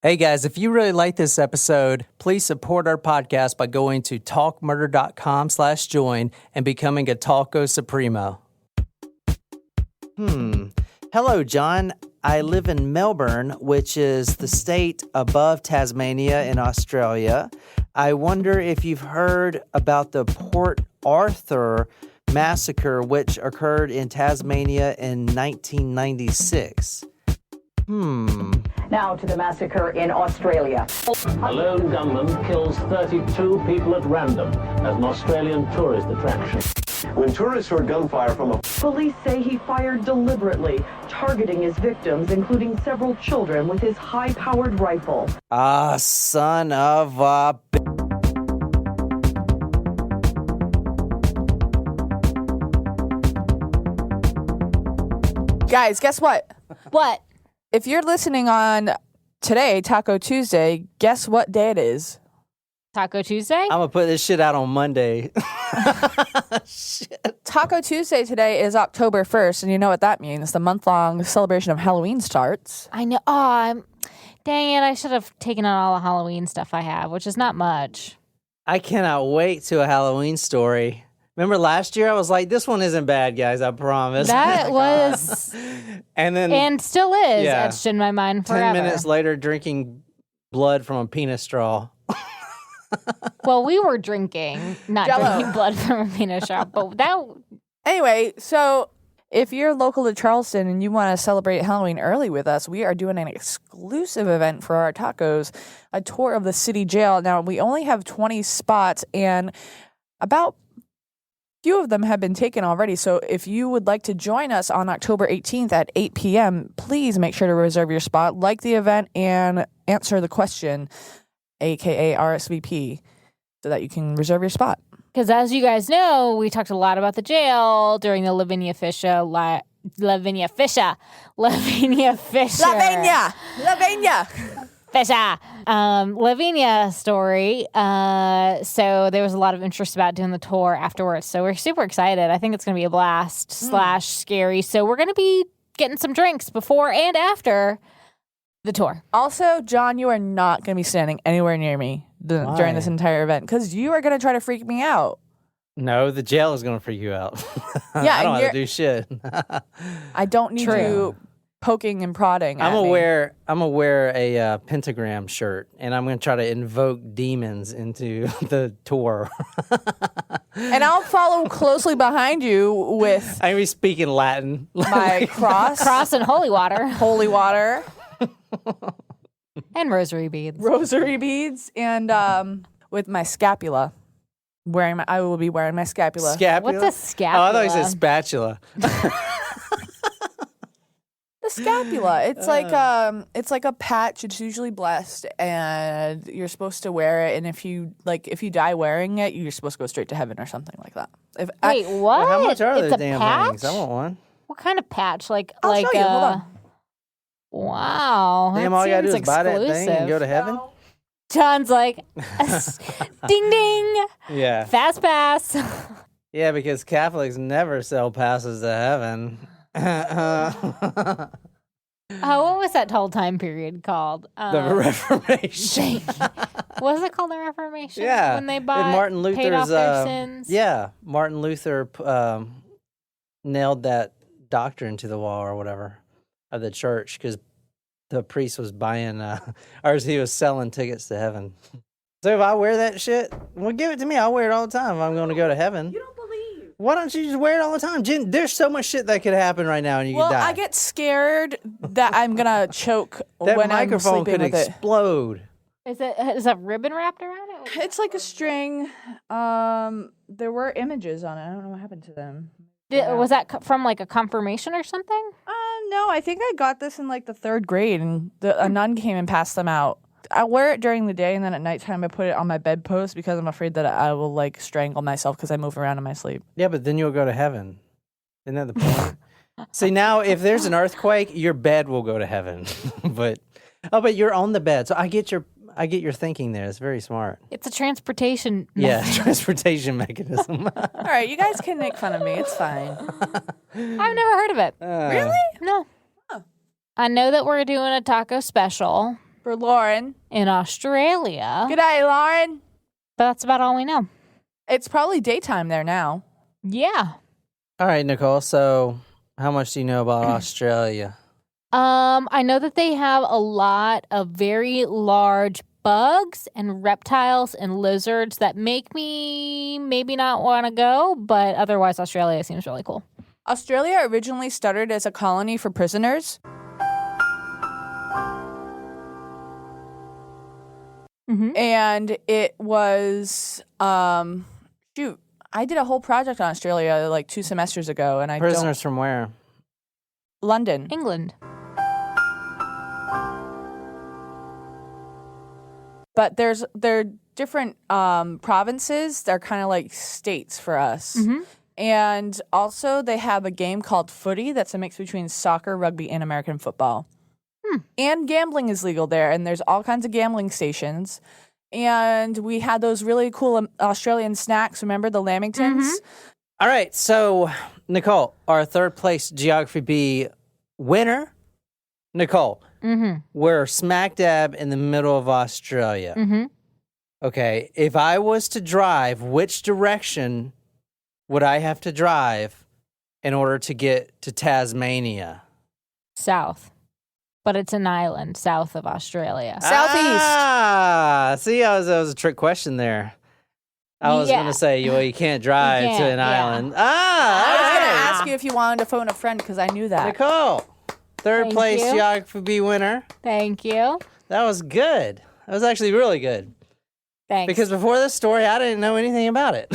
Hey guys, if you really like this episode, please support our podcast by going to talkmurder.com/join and becoming a Talco Supremo. Hello, John. I live in Melbourne, which is the state above Tasmania in Australia. I wonder if you've heard about the Port Arthur Massacre, which occurred in Tasmania in 1996. Now to the massacre in Australia. A lone gunman kills 32 people at random as an Australian tourist attraction. When tourists heard gunfire from a... Police say he fired deliberately, targeting his victims, including several children, with his high-powered rifle. Ah, son of a... Guys, guess what? What? If you're listening on today, Taco Tuesday, guess what day it is? Taco Tuesday? I'm going to put this shit out on Monday. Shit. Taco Tuesday today is October 1st, and you know what that means. The month-long celebration of Halloween starts. I know. Dang it. I should have taken out all the Halloween stuff I have, which is not much. I cannot wait to a Halloween story. Remember last year I was like, this one isn't bad, guys, I promise. That was... and still is etched in my mind forever. 10 minutes later, drinking blood from a penis straw. Well, we were drinking, not Jell-O. drinking blood from a penis straw, but that... Anyway, so if you're local to Charleston and you want to celebrate Halloween early with us, we are doing an exclusive event for our tacos, a tour of the city jail. Now, we only have 20 spots, and about few of them have been taken already, so if you would like to join us on October 18th at 8 p.m., please make sure to reserve your spot, like the event, and answer the question, a.k.a. RSVP, so that you can reserve your spot. Because as you guys know, we talked a lot about the jail during the Lavinia Fisher. Lavinia Fisher. Lavinia story. So there was a lot of interest about doing the tour afterwards. So we're super excited. I think it's going to be a blast / scary. So we're going to be getting some drinks before and after the tour. Also, John, you are not going to be standing anywhere near me during this entire event because you are going to try to freak me out. No, the jail is going to freak you out. Yeah, I don't have to do shit. I don't need you poking and prodding. I'm gonna wear a pentagram shirt, and I'm gonna try to invoke demons into the tour. And I'll follow closely behind you with I'm gonna be speaking Latin. my Cross and holy water. holy water, And rosary beads. rosary beads, and with my scapula. I will be wearing my scapula. Scapula? What's a scapula? Oh, I thought you said spatula. The scapula. It's like a patch. It's usually blessed, and you're supposed to wear it. And if you die wearing it, you're supposed to go straight to heaven or something like that. Wait, what? Well, how much are it's those a damn patch? things? I want one. What kind of patch? I'll show you. Hold on. Wow. Damn, that all you gotta do seems is buy that thing and go to heaven? John's like, ding ding. Yeah. Fast pass. Yeah, because Catholics never sell passes to heaven. What was that whole time period called? The Reformation. Was it called the Reformation? Yeah. When they And paid off their sins? Yeah, Martin Luther nailed that doctrine to the wall or whatever of the church because the priest was buying, he was selling tickets to heaven. So if I wear that shit, well, give it to me. I'll wear it all the time if I'm going to go to heaven. You don't believe. Why don't you just wear it all the time? Jen, there's so much shit that could happen right now and you could die. Well, I get scared that I'm gonna choke that when I'm microphone sleeping could with explode. Is that ribbon wrapped around it? it. It's like a string. There were images on it. I don't know what happened to them. Was that from like a confirmation or something? No, I think I got this in like the 3rd grade, and a nun came and passed them out. I wear it during the day, and then at nighttime I put it on my bedpost because I'm afraid that I will like strangle myself because I move around in my sleep. Yeah, but then you'll go to heaven. Isn't that the point? See, now if there's an earthquake, your bed will go to heaven. but you're on the bed, so I get your thinking there. It's very smart. It's a transportation. Yeah, transportation mechanism. All right, you guys can make fun of me. It's fine. I've never heard of it. Really? No. Oh. I know that we're doing a taco special. For Lauren. in Australia. G'day, Lauren. But that's about all we know. It's probably daytime there now. Yeah. All right, Nicole. So, how much do you know about Australia? I know that they have a lot of very large bugs and reptiles and lizards that make me maybe not want to go, but otherwise Australia seems really cool. Australia originally started as a colony for prisoners. Mm-hmm. And it was, shoot, I did a whole project on Australia like 2 semesters ago, and Prisoners from where? London. England. But they're different provinces. They're kind of like states for us. Mm-hmm. And also they have a game called footy that's a mix between soccer, rugby, and American football. And gambling is legal there, and there's all kinds of gambling stations. And we had those really cool Australian snacks. Remember the lamingtons? All right, so Nicole, our third place Geography B winner, Nicole. We're smack dab in the middle of Australia. Okay, if I was to drive, which direction would I have to drive in order to get to Tasmania? South. But it's an island south of Australia. Southeast. See, that was a trick question there. I was going to say, well, you can't drive to an island. I was going to Hey, ask you if you wanted to phone a friend because I knew that. Nicole, third Thank place you. Geography B winner. Thank you. That was good. That was actually really good. Thanks. Because before this story, I didn't know anything about it.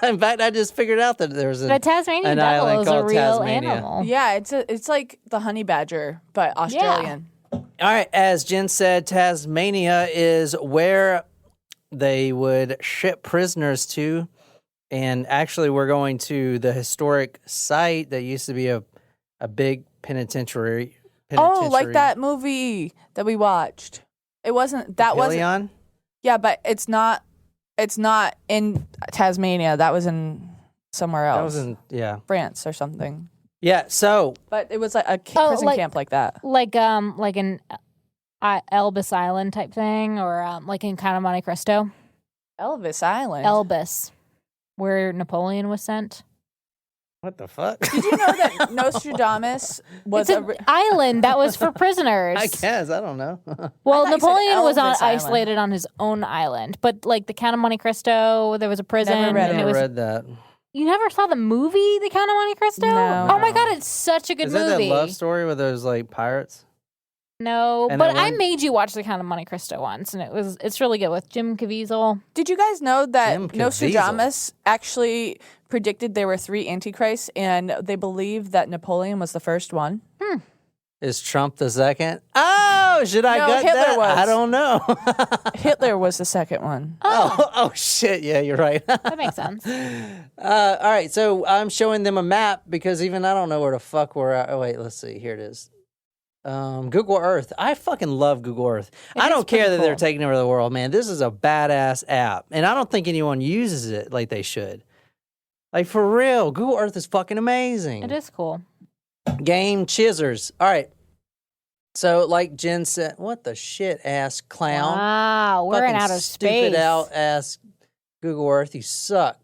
In fact, I just figured out that there was the Tasmanian an devil island is a called real Tasmania. animal. Yeah, it's like the honey badger, but Australian. All right, as Jen said, Tasmania is where they would ship prisoners to. And actually, we're going to the historic site that used to be a big penitentiary. Oh, like that movie that we watched. It wasn't that wasn't. Pelion? Yeah, but it's not in Tasmania. That was in somewhere else. That was in, yeah. France or something. Yeah, so. But it was like a prison camp like that. Like an Elvis Island type thing, or like in Count of Monte Cristo. Elvis Island. Elvis, where Napoleon was sent. What the fuck? Did you know that Nostradamus was It's an island that was for prisoners. I guess. I don't know. Well, I thought you said Napoleon was Elvis Island. isolated on his own island, but like the Count of Monte Cristo, there was a prison. Never read and it. it was. read that. You never saw the movie, The Count of Monte Cristo? No. Oh my god, it's such a good Is that movie. that love story with those like pirates? No, And but that I one- made you watch The Count of Monte Cristo once, and it's really good with Jim Caviezel. Did you guys know that Jim Caviezel. Nostradamus actually predicted there were 3 antichrists, and they believed that Napoleon was the first one? Is Trump the second? Oh, should I No, gut Hitler that? was. I don't know. Hitler was the second one. oh shit! Yeah, you're right. That makes sense. All right, so I'm showing them a map because even I don't know where the fuck we're at. Oh wait, let's see. Here it is. Google Earth. I fucking love Google Earth. I is don't care pretty that they're cool. taking over the world, man. This is a badass app, and I don't think anyone uses it like they should. Like for real, Google Earth is fucking amazing. It is cool. Game chisers. All right. So, like Jen said, what the shit ass clown? Wow, we're in Fucking outer stupid space. out ass Google Earth. You suck.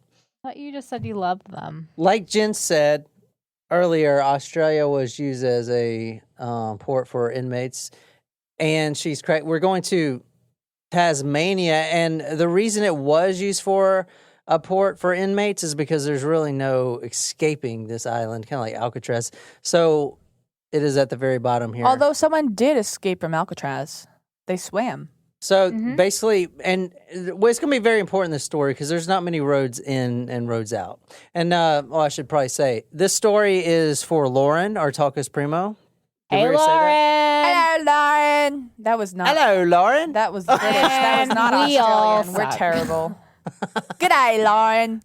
I thought you just said you loved them. Like Jen said earlier, Australia was used as a port for inmates, and she's correct. We're going to Tasmania, and the reason it was used for a port for inmates is because there's really no escaping this island, kind of like Alcatraz. So it is at the very bottom here. Although someone did escape from Alcatraz. They swam. So basically, and well, it's going to be very important in this story because there's not many roads in and roads out. And I should probably say this story is for Lauren, our Talkos Primo. Did we Hey, already say that? Lauren. Hello, Lauren. That was not. Hello, Lauren. That was British. That was not And we all Australian. We're suck. terrible. G'day, Lauren.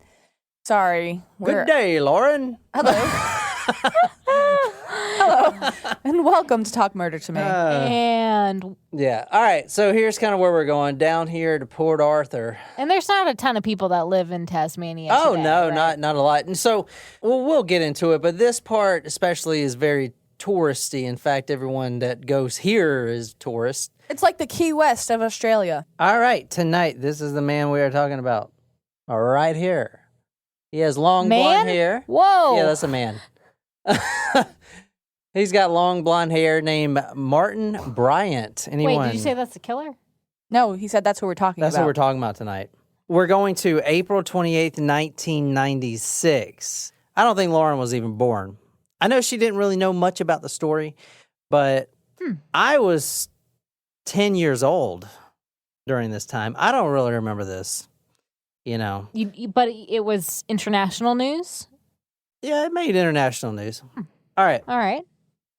Sorry. Good day, Lauren. And welcome to Talk Murder to Me. And Yeah. All right. So here's kind of where we're going down here to Port Arthur. there's not a ton of people that live in Tasmania. Oh today, no, right? not a lot. And so we'll get into it, but this part especially is very touristy. In fact, everyone that goes here is tourist. It's like the Key West of Australia. All right, tonight, this is the man we are talking about. Right here. He has long blonde hair. Whoa. Yeah, that's a man. He's got long blonde hair named Martin Bryant. Anyone? Wait, did you say that's a killer? No, he said that's who we're talking That's about. what we're talking about tonight. We're going to April 28th, 1996. I don't think Lauren was even born. I know she didn't really know much about the story, but I was 10 years old during this time. I don't really remember this, you know. But it was international news? Yeah, it made international news. All right. All right.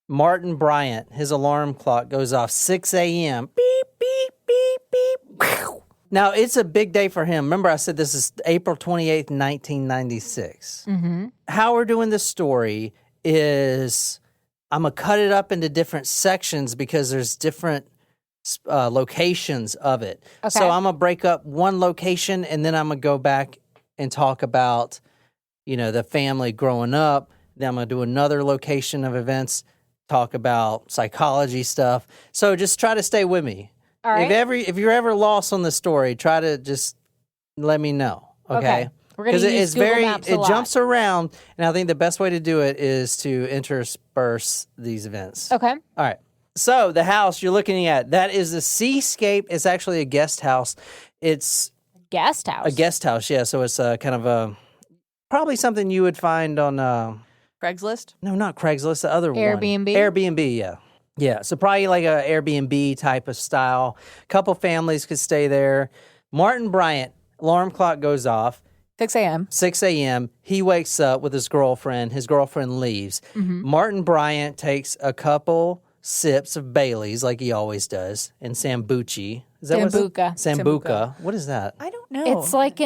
Martin Bryant, his alarm clock goes off 6 a.m. Beep, beep, beep, beep. Now, it's a big day for him. Remember, I said this is April 28th, 1996. Mm-hmm. How we're doing this story is I'm going to cut it up into different sections because there's different locations of it. Okay. So I'm going to break up one location, and then I'm going to go back and talk about, the family growing up. Then I'm going to do another location of events, talk about psychology stuff. So just try to stay with me. All right. If you're ever lost on the story, try to just let me know. Okay. We're going to use Google Maps a lot. It jumps around, and I think the best way to do it is to intersperse these events. Okay. All right. So the house you're looking at, that is the Seascape. It's actually a guest house. It's Guest house. a guest house, yeah. So it's kind of probably something you would find on Craigslist? no, not Craigslist, the other Airbnb? one. Airbnb, yeah. Yeah, so probably like a Airbnb type of style. Couple families could stay there. Martin Bryant, alarm clock goes off. 6 a.m. 6 a.m. He wakes up with his girlfriend. His girlfriend leaves. Martin Bryant takes a couple sips of Bailey's like he always does, and Sambuca. Is that Sambuca. Sambuca. What is that? I don't know. It's like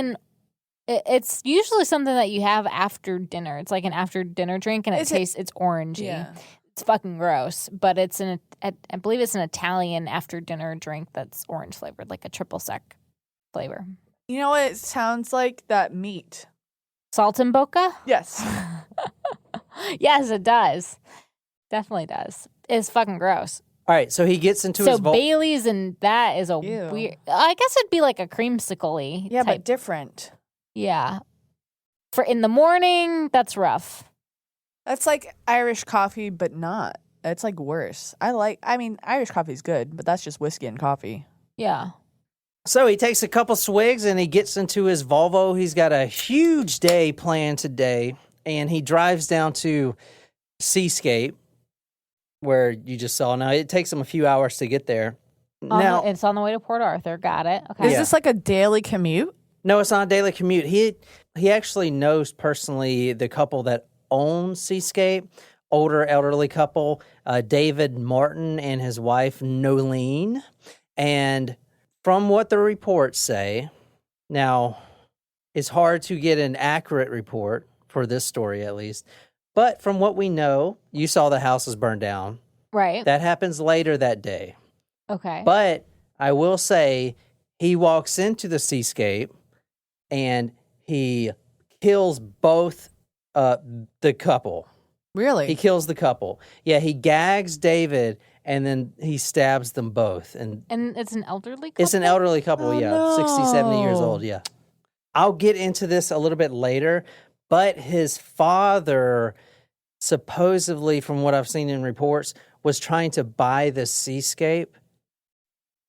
it's usually something that you have after dinner. It's like an after dinner drink, and it's orangey. Yeah. It's fucking gross, but I believe it's an Italian after dinner drink that's orange flavored, like a triple sec flavor. You know what it sounds like? That meat. Saltimbocca? Yes. Yes, it does. Definitely does. It's fucking gross. All right, so he gets into his vault. Bailey's and that is a Ew. weird. I guess it'd be like a creamsicle-y Yeah, type. but different. Yeah. For in the morning, that's rough. That's like Irish coffee, but not. It's like worse. Irish coffee's good, but that's just whiskey and coffee. Yeah. So he takes a couple swigs and he gets into his Volvo. He's got a huge day planned today, and he drives down to Seascape, where you just saw. Now, it takes him a few hours to get there. It's on the way to Port Arthur. Got it. Okay. Is this like a daily commute? No, it's not a daily commute. He actually knows personally the couple that owns Seascape, older elderly couple, David Martin and his wife Nolene. And from what the reports say, now it's hard to get an accurate report for this story at least, but from what we know, you saw the house was burned down. Right. That happens later that day. Okay. But I will say he walks into the Seascape and he kills both the couple. Really? He kills the couple. Yeah, he gags David and then he stabs them both. And it's an elderly couple? it's an elderly couple, Oh, yeah. no. 60, 70 years old, yeah. I'll get into this a little bit later, but his father, supposedly, from what I've seen in reports, was trying to buy the Seascape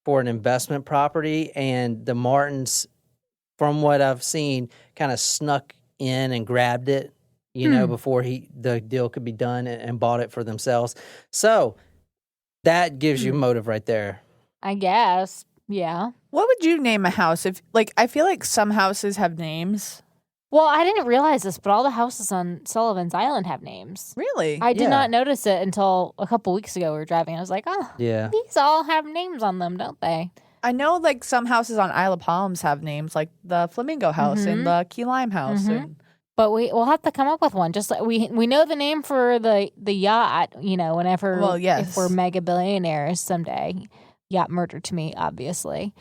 for an investment property, and the Martins, from what I've seen, kind of snuck in and grabbed it, before the deal could be done, and bought it for themselves. So that gives you motive right there. I guess. Yeah. What would you name a house? I feel like some houses have names. Well, I didn't realize this, but all the houses on Sullivan's Island have names. Really? I did Yeah. not notice it until a couple weeks ago we were driving. I was like, oh, Yeah. these all have names on them, don't they? I know some houses on Isle of Palms have names, like the Flamingo House and the Key Lime House. And But we'll have to come up with one. Just like we know the name for the yacht, whenever if we're mega billionaires someday. Yacht Murder to Me, obviously.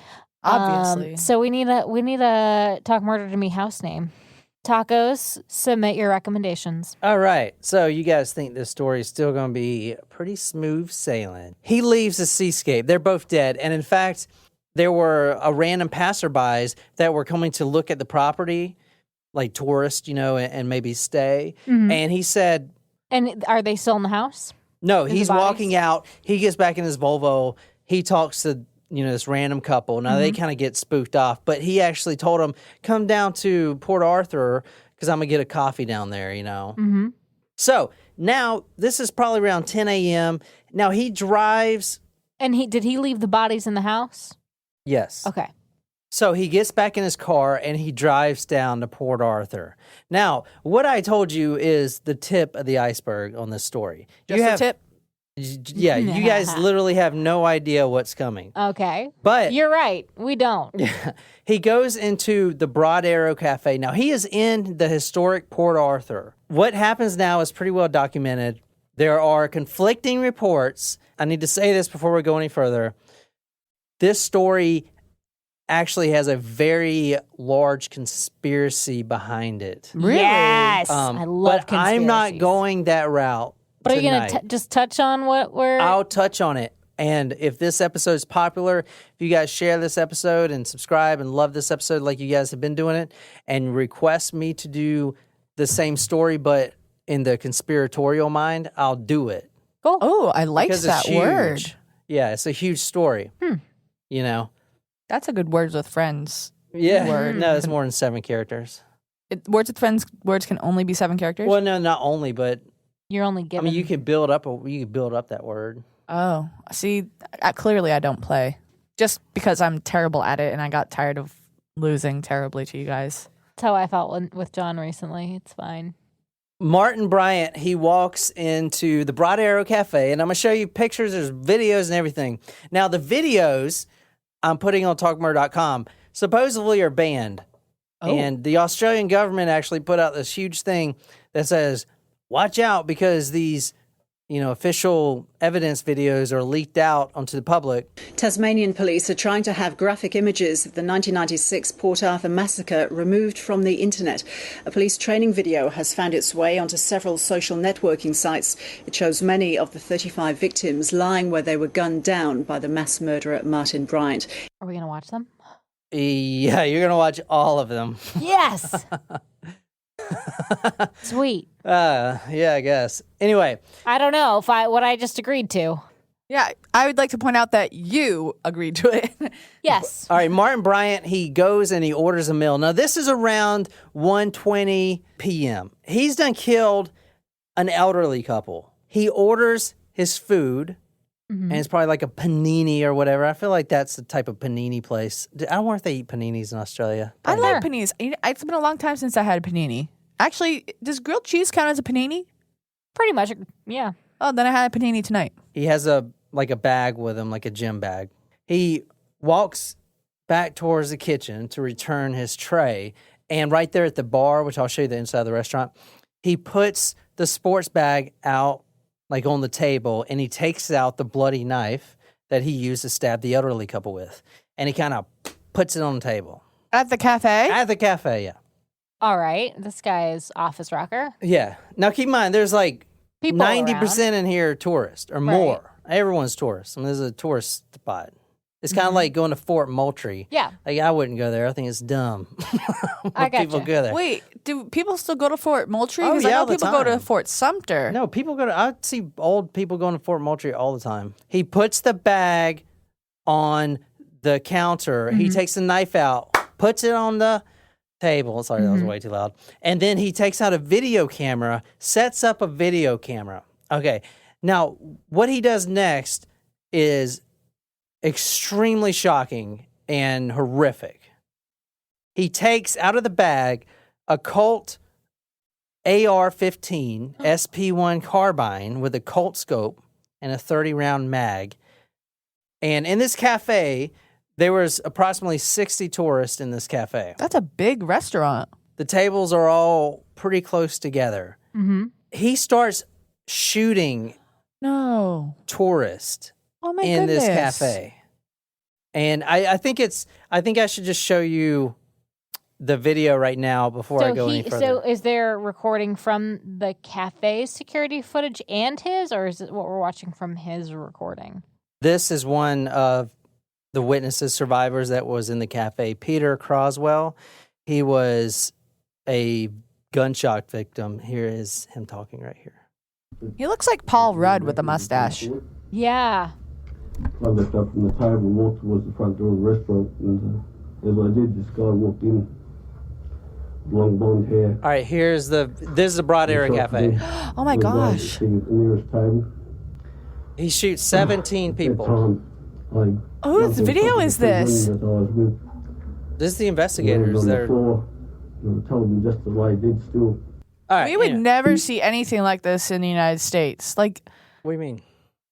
Obviously. So we need a Talk Murder to Me house name. Tacos, submit your recommendations. All right. So you guys think this story is still going to be pretty smooth sailing. He leaves the seascape. They're both dead. And in fact, there were a random passerbys that were coming to look at the property, like tourists, and maybe stay. Mm-hmm. And he said... And are they still in the house? No, In he's the bodies? walking out. He gets back in his Volvo. He talks to, this random couple. Now, they kind of get spooked off. But he actually told them, come down to Port Arthur because I'm going to get a coffee down there, Mm-hmm. So now this is probably around 10 a.m. Now he drives. And did he leave the bodies in the house? Yes. Okay. So he gets back in his car and he drives down to Port Arthur. Now, what I told you is the tip of the iceberg on this story. Just a tip? Yeah, you guys literally have no idea what's coming. Okay. But You're right. We don't. he goes into the Broad Arrow Cafe. Now, he is in the historic Port Arthur. What happens now is pretty well documented. There are conflicting reports. I need to say this before we go any further. This story actually has a very large conspiracy behind it. Really? Yes. I love But I'm not conspiracies. going that route. But are you going tonight. to just touch on what we're... I'll touch on it. And if this episode is popular, if you guys share this episode and subscribe and love this episode like you guys have been doing it, and request me to do the same story but in the conspiratorial mind, I'll do it. Cool. Oh, I liked Because that it's word. huge. Yeah, it's a huge story. That's a good words with friends. Yeah. Word. No, it's more than 7 characters. Words with friends, words can only be 7 characters? Well, no, not only, but You're only given... you can build up that word. Oh, see, clearly I don't play. Just because I'm terrible at it and I got tired of losing terribly to you guys. That's how I felt with John recently. It's fine. Martin Bryant, he walks into the Broad Arrow Cafe, and I'm going to show you pictures, there's videos and everything. Now, the videos I'm putting on talkmurder.com supposedly are banned. Oh. And the Australian government actually put out this huge thing that says, watch out because these, official evidence videos are leaked out onto the public. Tasmanian police are trying to have graphic images of the 1996 Port Arthur massacre removed from the internet. A police training video has found its way onto several social networking sites. It shows many of the 35 victims lying where they were gunned down by the mass murderer Martin Bryant. Are we going to watch them? Yeah, you're going to watch all of them. Yes! Sweet. Yeah, I guess. Anyway. I don't know what I just agreed to. Yeah, I would like to point out that you agreed to it. Yes. All right, Martin Bryant, he goes and he orders a meal. Now, this is around 1:20 p.m. He's done killed an elderly couple. He orders his food, and it's probably like a panini or whatever. I feel like that's the type of panini place. I wonder if they eat paninis in Australia. I like paninis. It's been a long time since I had a panini. Actually, does grilled cheese count as a panini? Pretty much, yeah. Oh, then I had a panini tonight. He has a bag with him, like a gym bag. He walks back towards the kitchen to return his tray, and right there at the bar, which I'll show you the inside of the restaurant, he puts the sports bag out like on the table, and he takes out the bloody knife that he used to stab the elderly couple with, and he kind of puts it on the table. At the cafe? At the cafe, yeah. All right. This guy is office rocker. Yeah. Now, keep in mind, there's like People 90% in here tourists or more. Everyone's tourists. I mean, this is a tourist spot. It's kind of like going to Fort Moultrie. Yeah. Like, I wouldn't go there. I think it's dumb. I gotcha. People go there. Wait, do people still go to Fort Moultrie? Oh, Because yeah, I know all the people go to time. Fort Sumter. No, people go to, I see old people going to Fort Moultrie all the time. He puts the bag on the counter. He takes the knife out, puts it on the table. Sorry, that was way too loud. And then he takes out a video camera, sets up a video camera. Okay. Now, what he does next is extremely shocking and horrific. He takes out of the bag a Colt AR-15 SP1 carbine with a Colt scope and a 30-round mag. And in this cafe, there was approximately 60 tourists in this cafe. That's a big restaurant. The tables are all pretty close together. He starts shooting No. tourists Oh my in goodness. this cafe. And I think I should just show you the video right now before I go any further. So is there recording from the cafe's security footage and his, or is it what we're watching from his recording? This is one of the witnesses, survivors that was in the cafe. Peter Croswell, he was a gunshot victim. Here is him talking right here. He looks like Paul Rudd with a mustache. Yeah. I left up from the table and walked towards the front door of the restaurant, and as I did, this guy walked in, long blonde hair. All right, this is the Broad Arrow Cafe. Oh my gosh. The nearest table. He shoots 17 people. Whose video is this? This is the investigators. They're told them just to lie dead still. All right, We would never see anything like this in the United States. Like, what do you mean?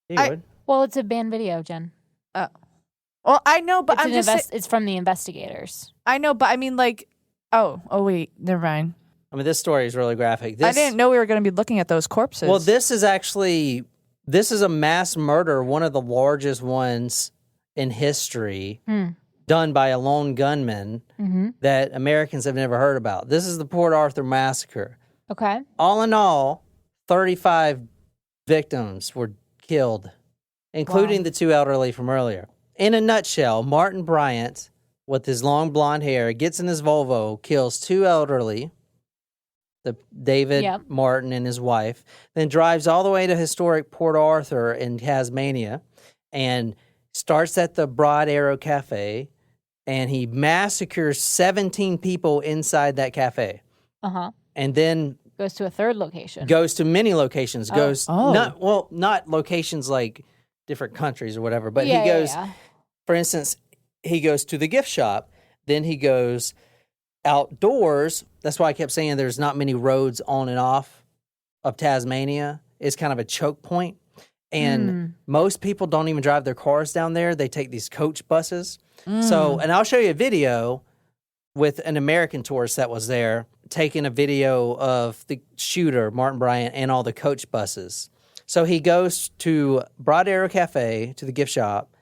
He would. Well, it's a banned video, Jen. well, I know, but It's from the investigators. I know, but I mean, like, oh, wait, never mind. I mean, this story is really graphic. I didn't know we were going to be looking at those corpses. Well, this is a mass murder, one of the largest ones in history, done by a lone gunman that Americans have never heard about. This is the Port Arthur Massacre. Okay. All in all, 35 victims were killed, including the two elderly from earlier. In a nutshell, Martin Bryant, with his long blonde hair, gets in his Volvo, kills two elderly, David Martin and his wife, then drives all the way to historic Port Arthur in Tasmania and starts at the Broad Arrow Cafe, and he massacres 17 people inside that cafe. And then goes to a third location. Goes to many locations. Not locations like different countries or whatever, but he goes, for instance, he goes to the gift shop, then he goes outdoors. That's why I kept saying there's not many roads on and off of Tasmania. It's kind of a choke point. And most people don't even drive their cars down there. They take these coach buses. So, and I'll show you a video with an American tourist that was there, taking a video of the shooter, Martin Bryant, and all the coach buses. So he goes to Broad Arrow Cafe, to the gift shop,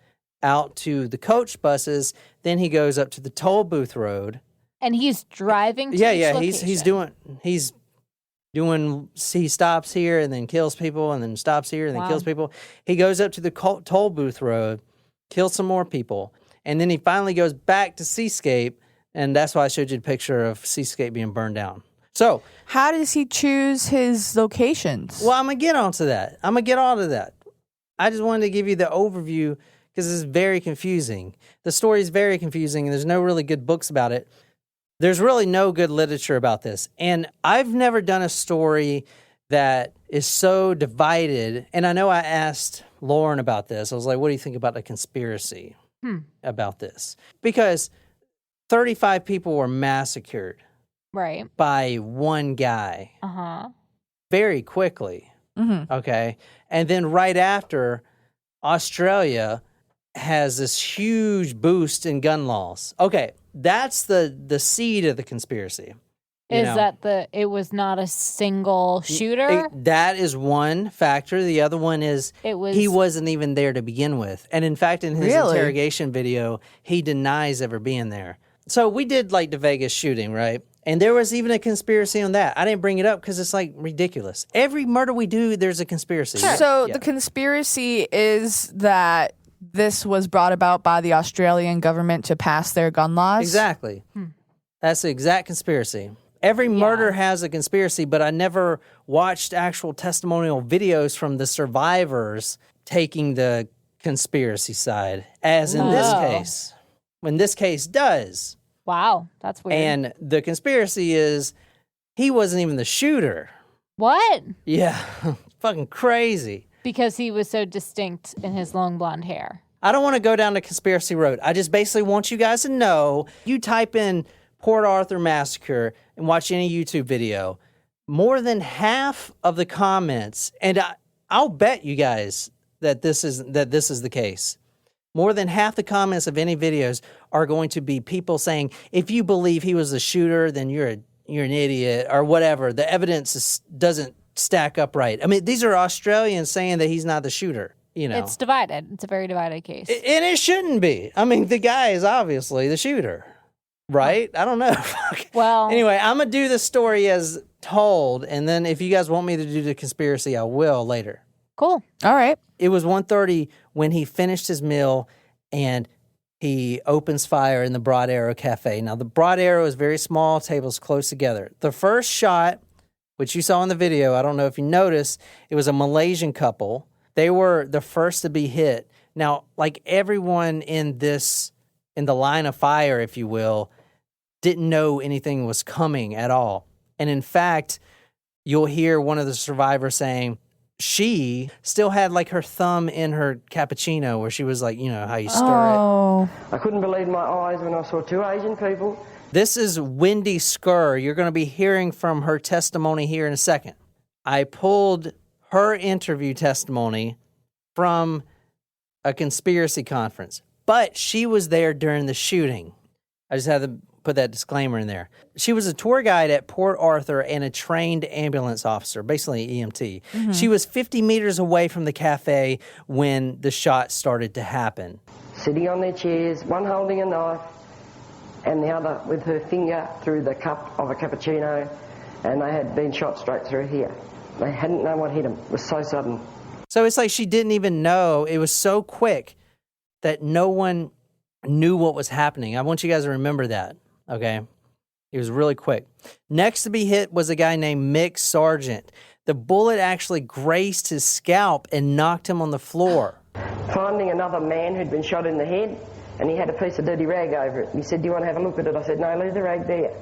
out to the coach buses, then he goes up to the toll booth road. And he's driving to each location. He stops here and then kills people and then stops here and then kills people. He goes up to the toll booth road, kills some more people, and then he finally goes back to Seascape, and that's why I showed you the picture of Seascape being burned down. So, how does he choose his locations? Well, I'm going to get onto that. I just wanted to give you the overview because it's very confusing. The story is very confusing, and there's no really good books about it. There's really no good literature about this. And I've never done a story that is so divided. And I know I asked Lauren about this. I was like, what do you think about the conspiracy about this? Because 35 people were massacred by one guy very quickly. Okay. And then right after, Australia has this huge boost in gun laws. Okay. That's the seed of the conspiracy. It was not a single shooter? That is one factor. The other one is he wasn't even there to begin with. And in fact, in his interrogation video, he denies ever being there. So we did like the Vegas shooting, right? And there was even a conspiracy on that. I didn't bring it up because it's like ridiculous. Every murder we do, there's a conspiracy. Sure. So the conspiracy is that this was brought about by the Australian government to pass their gun laws? Exactly. That's the exact conspiracy. Every murder has a conspiracy, but I never watched actual testimonial videos from the survivors taking the conspiracy side, as in this case. When this case does. Wow, that's weird. And the conspiracy is he wasn't even the shooter. What? Yeah, fucking crazy. Because he was so distinct in his long blonde hair. I don't want to go down the conspiracy road. I just basically want you guys to know, you type in Port Arthur Massacre and watch any YouTube video, more than half of the comments, and I'll bet you guys that this is the case. More than half the comments of any videos are going to be people saying, if you believe he was the shooter, then you're an idiot or whatever. The evidence doesn't stack up right. I mean, these are Australians saying that he's not the shooter. You know, it's divided. It's a very divided case. And it shouldn't be. I mean, the guy is obviously the shooter. Right? I don't know. Well, Anyway, I'm going to do the story as told, and then if you guys want me to do the conspiracy, I will later. cool. All right. It was 1:30 when he finished his meal, and he opens fire in the Broad Arrow Cafe. Now, the Broad Arrow is very small, tables close together. The first shot, which you saw in the video, I don't know if you noticed, it was a Malaysian couple. They were the first to be hit. Now, like everyone in the line of fire, if you will, didn't know anything was coming at all. And in fact, you'll hear one of the survivors saying she still had like her thumb in her cappuccino where she was like, you know, how you stir it. Oh. I couldn't believe my eyes when I saw two Asian people. This is Wendy Skur. You're going to be hearing from her testimony here in a second. I pulled her interview testimony from a conspiracy conference, but she was there during the shooting. I just had to put that disclaimer in there. She was a tour guide at Port Arthur and a trained ambulance officer, basically EMT. Mm-hmm. She was 50 meters away from the cafe when the shot started to happen. Sitting on their chairs, one holding a knife and the other with her finger through the cup of a cappuccino, and they had been shot straight through here. They hadn't known what hit them. It was so sudden. So it's like she didn't even know. It was so quick that no one knew what was happening. I want you guys to remember that, okay? It was really quick. Next to be hit was a guy named Mick Sargent. The bullet actually grazed his scalp and knocked him on the floor. Finding another man who'd been shot in the head, and he had a piece of dirty rag over it. He said, "Do you want to have a look at it?" I said, "No, leave the rag there."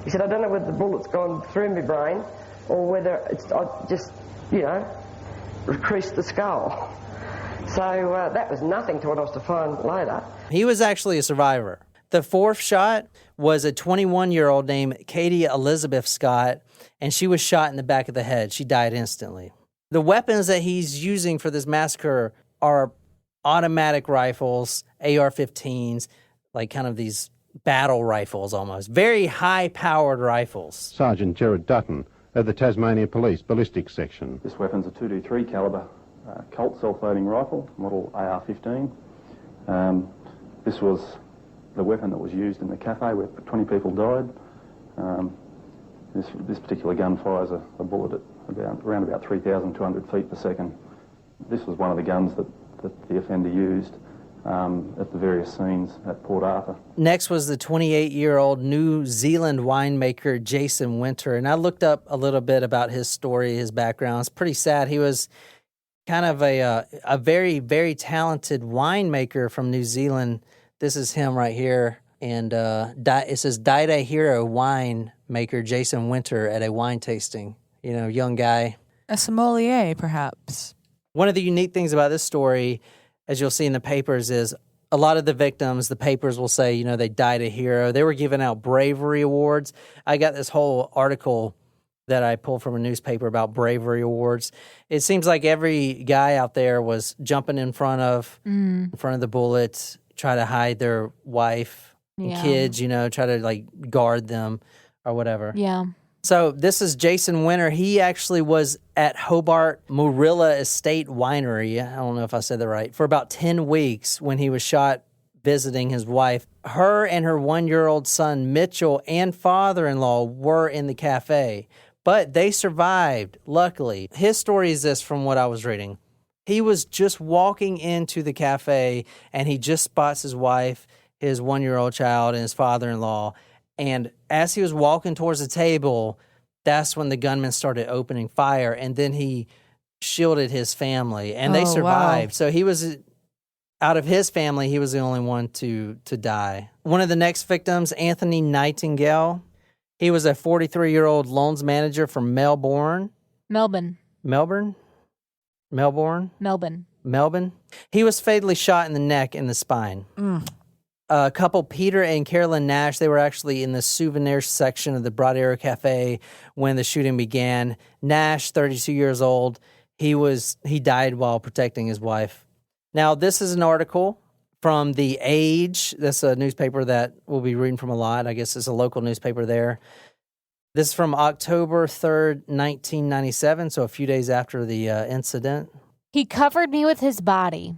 He said, "I don't know whether the bullet's gone through my brain or whether it's just, you know, creased the skull." So that was nothing to what I was to find later. He was actually a survivor. The fourth shot was a 21-year-old named Katie Elizabeth Scott, and she was shot in the back of the head. She died instantly. The weapons that he's using for this massacre are automatic rifles, AR-15s, like kind of these battle rifles almost. Very high-powered rifles. Sergeant Gerard Dutton of the Tasmania Police Ballistics Section. This weapon's a 223 calibre Colt self-loading rifle, model AR-15. This was the weapon that was used in the cafe where 20 people died. This particular gun fires a bullet at around about 3,200 feet per second. This was one of the guns that the offender used at the various scenes at Port Arthur. Next was the 28-year-old New Zealand winemaker Jason Winter, and I looked up a little bit about his story, his background. It's pretty sad. He was kind of a very, very talented winemaker from New Zealand. This is him right here, and it says Died a Hero winemaker Jason Winter at a wine tasting. You know, young guy. A sommelier, perhaps. One of the unique things about this story, as you'll see in the papers, is a lot of the victims, the papers will say, you know, they died a hero. They were giving out bravery awards. I got this whole article that I pulled from a newspaper about bravery awards. It seems like every guy out there was jumping in front of the bullets, try to hide their wife and kids, you know, try to like guard them or whatever. Yeah. So this is Jason Winter. He actually was at Hobart Murilla Estate Winery, I don't know if I said that right, for about 10 weeks when he was shot visiting his wife. Her and her 1-year-old son, Mitchell, and father-in-law were in the cafe, but they survived, luckily. His story is this from what I was reading. He was just walking into the cafe, and he just spots his wife, his 1-year-old child, and his father-in-law. And as he was walking towards the table, that's when the gunman started opening fire, and then he shielded his family, and they survived. Wow. So he was, out of his family, he was the only one to die. One of the next victims, Anthony Nightingale, he was a 43-year-old loans manager from Melbourne. Melbourne. He was fatally shot in the neck and the spine. Couple Peter and Carolyn Nash, they were actually in the souvenir section of the Broad Arrow Cafe when the shooting began. Nash, 32 years old, he died while protecting his wife. Now, this is an article from The Age. That's a newspaper that we'll be reading from a lot. I guess it's a local newspaper there. This is from October 3rd, 1997, so a few days after the incident. He covered me with his body.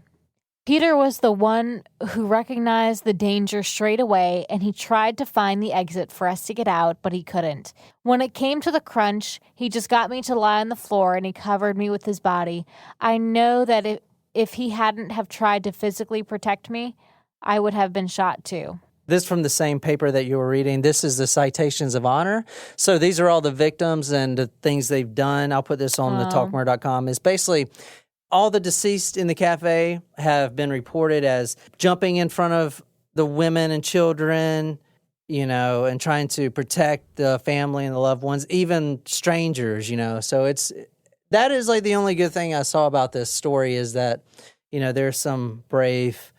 Peter was the one who recognized the danger straight away, and he tried to find the exit for us to get out, but he couldn't. When it came to the crunch, he just got me to lie on the floor, and he covered me with his body. I know that if he hadn't have tried to physically protect me, I would have been shot too. This from the same paper that you were reading. This is the citations of honor. So these are all the victims and the things they've done. I'll put this on the talkmurder.com. It's basically all the deceased in the cafe have been reported as jumping in front of the women and children, and trying to protect the family and the loved ones, even strangers, So that is like the only good thing I saw about this story is that, there's some brave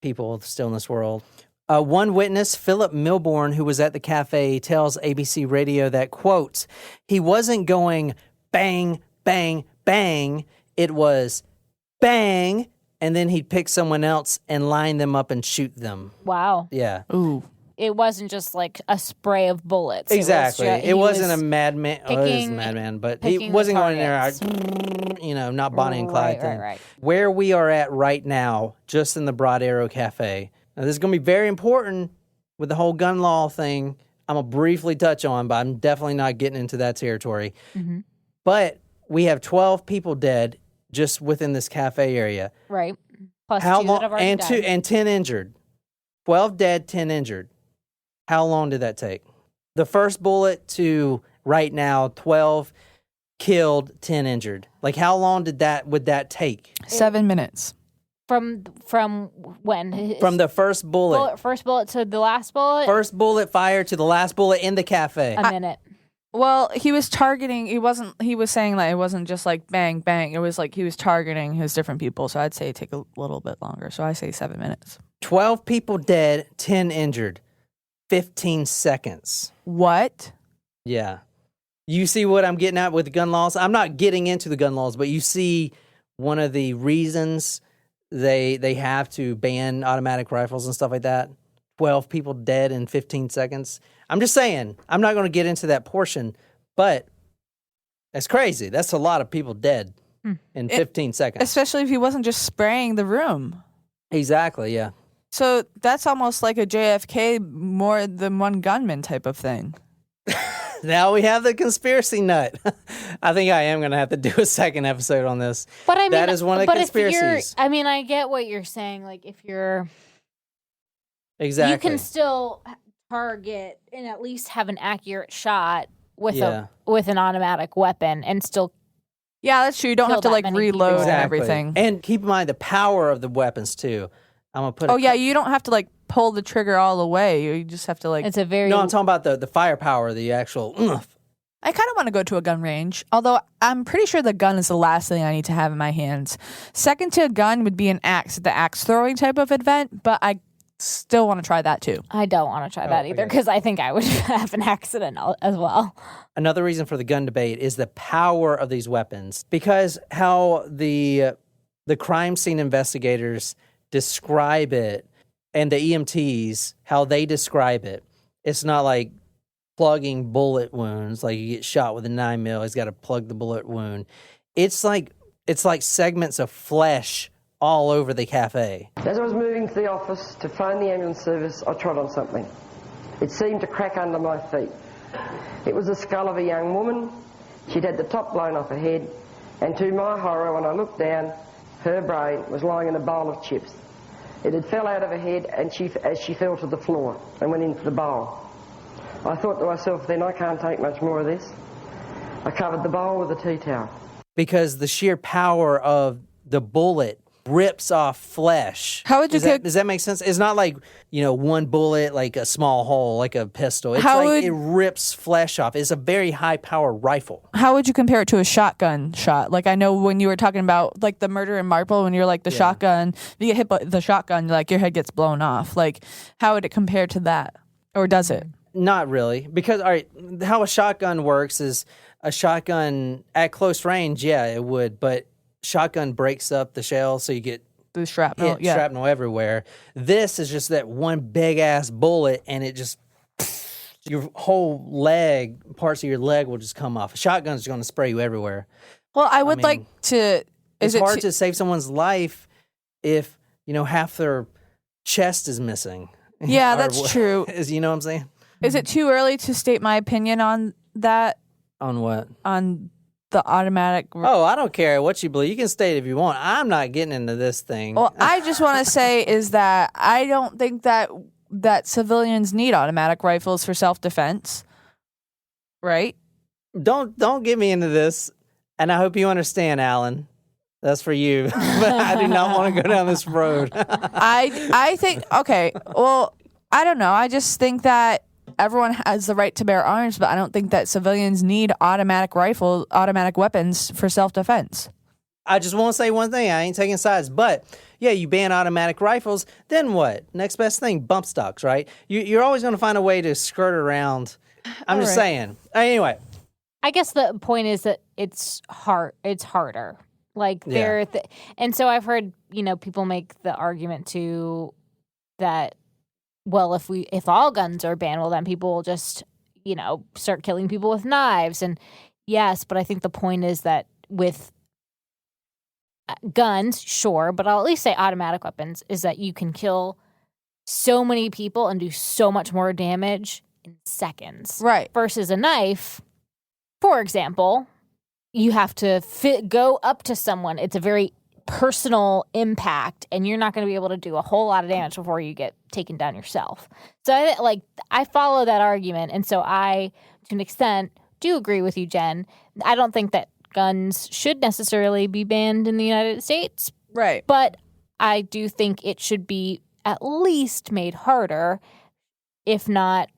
people still in this world. One witness, Philip Milbourne, who was at the cafe, tells ABC Radio that, quote, he wasn't going bang, bang, bang. It was bang, and then he'd pick someone else and line them up and shoot them. Wow. Yeah. Ooh. It wasn't just like a spray of bullets. Exactly. It wasn't a madman. It was a madman, but he wasn't going in there, not Bonnie and Clyde thing. Right. Where we are at right now, just in the Broad Arrow Cafe. Now, this is going to be very important with the whole gun law thing. I'm going to briefly touch on, but I'm definitely not getting into that territory. Mm-hmm. But we have 12 people dead just within this cafe area. Right. Plus two that have already died. And 10 injured. 12 dead, 10 injured. How long did that take? The first bullet to right now, 12 killed, 10 injured. Like, how long would that take? 7 minutes. From when? From the first bullet. First bullet to the last bullet? First bullet fired to the last bullet in the cafe. A minute. Well, he was targeting, he was saying that it wasn't just like bang, bang. It was like he was targeting his different people. So I'd say it'd take a little bit longer. So I say 7 minutes. 12 people dead, 10 injured. 15 seconds. What? Yeah. You see what I'm getting at with the gun laws? I'm not getting into the gun laws, but you see one of the reasons they have to ban automatic rifles and stuff like that. 12 people dead in 15 seconds. I'm just saying, I'm not going to get into that portion, but that's crazy. That's a lot of people dead in 15 seconds. Especially if he wasn't just spraying the room. Exactly, yeah. So that's almost like a JFK more than one gunman type of thing. Now we have the conspiracy nut. I think I am going to have to do a second episode on this. But I mean, that is one of the conspiracies. I get what you're saying. Like, if you're... Exactly. You can still target and at least have an accurate shot with an automatic weapon and still... Yeah, that's true. You don't have to, like, reload and everything. And keep in mind the power of the weapons, too. I'm gonna put. You don't have to like pull the trigger all the way. You just have to like. It's a very. No, I'm talking about the firepower, the actual. I kind of want to go to a gun range, although I'm pretty sure the gun is the last thing I need to have in my hands. Second to a gun would be an axe, the axe throwing type of event, but I still want to try that too. I don't want to try that either because I think I would have an accident as well. Another reason for the gun debate is the power of these weapons, because how the crime scene investigators describe it, and the EMTs, how they describe it. It's not like plugging bullet wounds, like you get shot with a 9mm, he's got to plug the bullet wound. It's like segments of flesh all over the cafe. As I was moving to the office to phone the ambulance service, I trod on something. It seemed to crack under my feet. It was the skull of a young woman. She'd had the top blown off her head, and to my horror, when I looked down, her brain was lying in a bowl of chips. It had fell out of her head and as she fell to the floor and went into the bowl. I thought to myself then, I can't take much more of this. I covered the bowl with a tea towel. Because the sheer power of the bullet rips off flesh. How would you does that make sense? It's not like, one bullet, like a small hole, like a pistol. It's it rips flesh off. It's a very high power rifle. How would you compare it to a shotgun shot? Like, I know when you were talking about like the murder in Marple, when you're like the shotgun, you get hit by the shotgun, like your head gets blown off. Like, how would it compare to that? Or does it? Not really. Because, all right, how a shotgun works is a shotgun at close range, yeah, it would, but shotgun breaks up the shell, so you get the shrapnel, shrapnel everywhere. This is just that one big ass bullet, and it just your whole leg, parts of your leg will just come off. A shotgun's going to spray you everywhere. Well, I would like to. It's hard to save someone's life if, half their chest is missing. Yeah, Or that's true. You know what I'm saying? Is it too early to state my opinion on that? On what? On the automatic. Oh, I don't care what you believe. You can state if you want. I'm not getting into this thing. Well, I just want to say is that I don't think that civilians need automatic rifles for self-defense. Right? Don't get me into this. And I hope you understand, Alan. That's for you. But I do not want to go down this road. I think, okay, well, I don't know. I just think that everyone has the right to bear arms, but I don't think that civilians need automatic weapons for self-defense. I just want to say one thing. I ain't taking sides. But, yeah, you ban automatic rifles, then what? Next best thing, bump stocks, right? You're always going to find a way to skirt around. I'm just saying. Anyway. I guess the point is that it's harder. Like and so I've heard, people make the argument too that, well, if all guns are banned, well, then people will just, start killing people with knives. And yes, but I think the point is that with guns, sure, but I'll at least say automatic weapons, is that you can kill so many people and do so much more damage in seconds. Right. Versus a knife, for example, you have to go up to someone. It's a very personal impact, and you're not going to be able to do a whole lot of damage before you get taken down yourself. So I follow that argument, and so I, to an extent, do agree with you, Jen. I don't think that guns should necessarily be banned in the United States. Right. But I do think it should be at least made harder, if not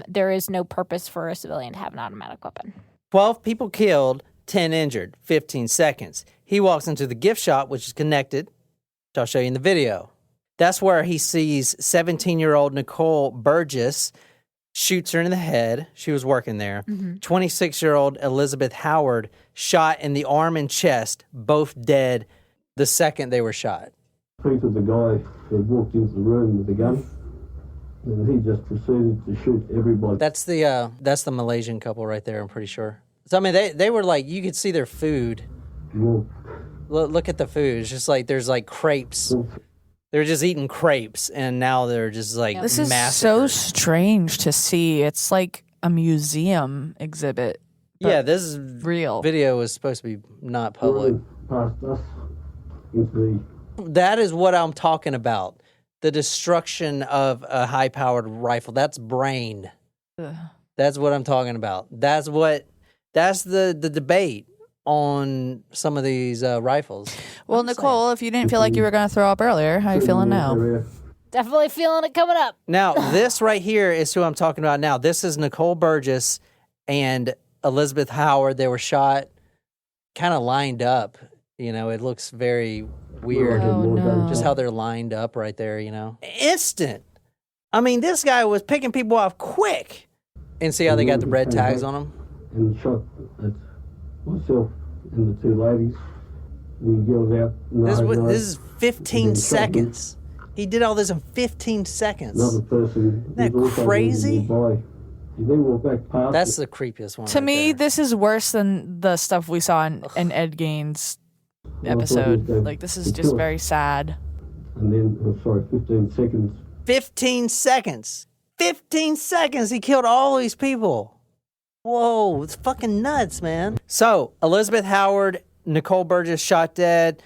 there is no purpose for a civilian to have an automatic weapon. 12 people killed, 10 injured, 15 seconds. He walks into the gift shop, which is connected, which I'll show you in the video. That's where he sees 17-year-old Nicole Burgess, shoots her in the head. She was working there. 26-year-old Elizabeth Howard shot in the arm and chest, both dead the second they were shot. Feet of the guy that walked into the room with the gun, and he just proceeded to shoot everybody. That's the Malaysian couple right there, I'm pretty sure. So, I mean, they were like, you could see their food. Look at the food. It's just like, there's like crepes. They're just eating crepes, and now they're just like This is massacred. so strange to see. It's like a museum exhibit. Yeah, this is real. Video was supposed to be not public. Past us into That is what I'm talking about. The destruction of a high-powered rifle. That's brain. Ugh. That's what I'm talking about. That's the debate on some of these rifles. Well, Nicole, if you didn't feel like you were going to throw up earlier, how are you feeling now? Definitely feeling it coming up. Now, this right here is who I'm talking about now. This is Nicole Burgess and Elizabeth Howard. They were shot kind of lined up. It looks very weird. Oh, no. Just how they're lined up right there, Instant. I mean, this guy was picking people off quick. And see how they got the red tags on them? And shot at myself and the two ladies. And he yelled out, This is 15 seconds. He did all this in 15 seconds. Another person. Isn't that crazy? He then walked back past. That's the creepiest one. To right me, there. this is worse than the stuff we saw in Ed Gaines' episode. Like, this is just very sad. And then, 15 seconds. 15 seconds. 15 seconds. He killed all these people. Whoa, it's fucking nuts, man. So, Elizabeth Howard, Nicole Burgess shot dead.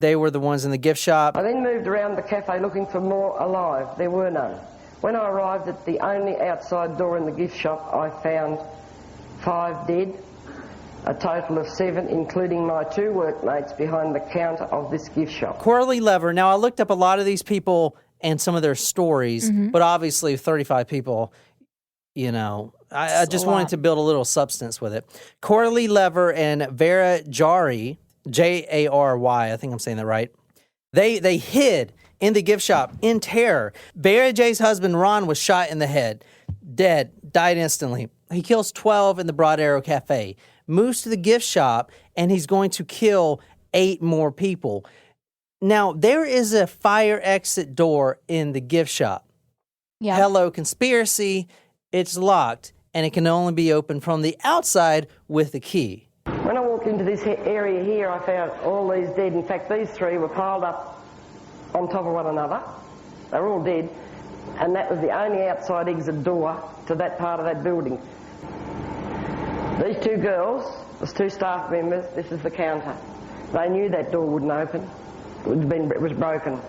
They were the ones in the gift shop. I then moved around the cafe looking for more alive. There were none. When I arrived at the only outside door in the gift shop, I found 5 dead, a total of 7, including my 2 workmates behind the counter of this gift shop. Coralie Lever. Now, I looked up a lot of these people and some of their stories, but obviously 35 people, I just wanted to build a little substance with it. Coralie Lever and Vera Jary, Jary, I think I'm saying that right. They hid in the gift shop in terror. Vera J's husband, Ron, was shot in the head, dead, died instantly. He kills 12 in the Broad Arrow Cafe, moves to the gift shop, and he's going to kill 8 more people. Now, there is a fire exit door in the gift shop. Yeah. Hello, conspiracy. It's locked, and it can only be opened from the outside with a key. When I walked walked into this area here, I found all these dead. In fact, these three were piled up on top of one another. They were all dead. And that was the only outside exit door to that part of that building. These two girls, there's two staff members, this is the counter. They knew that door wouldn't open. It was broken.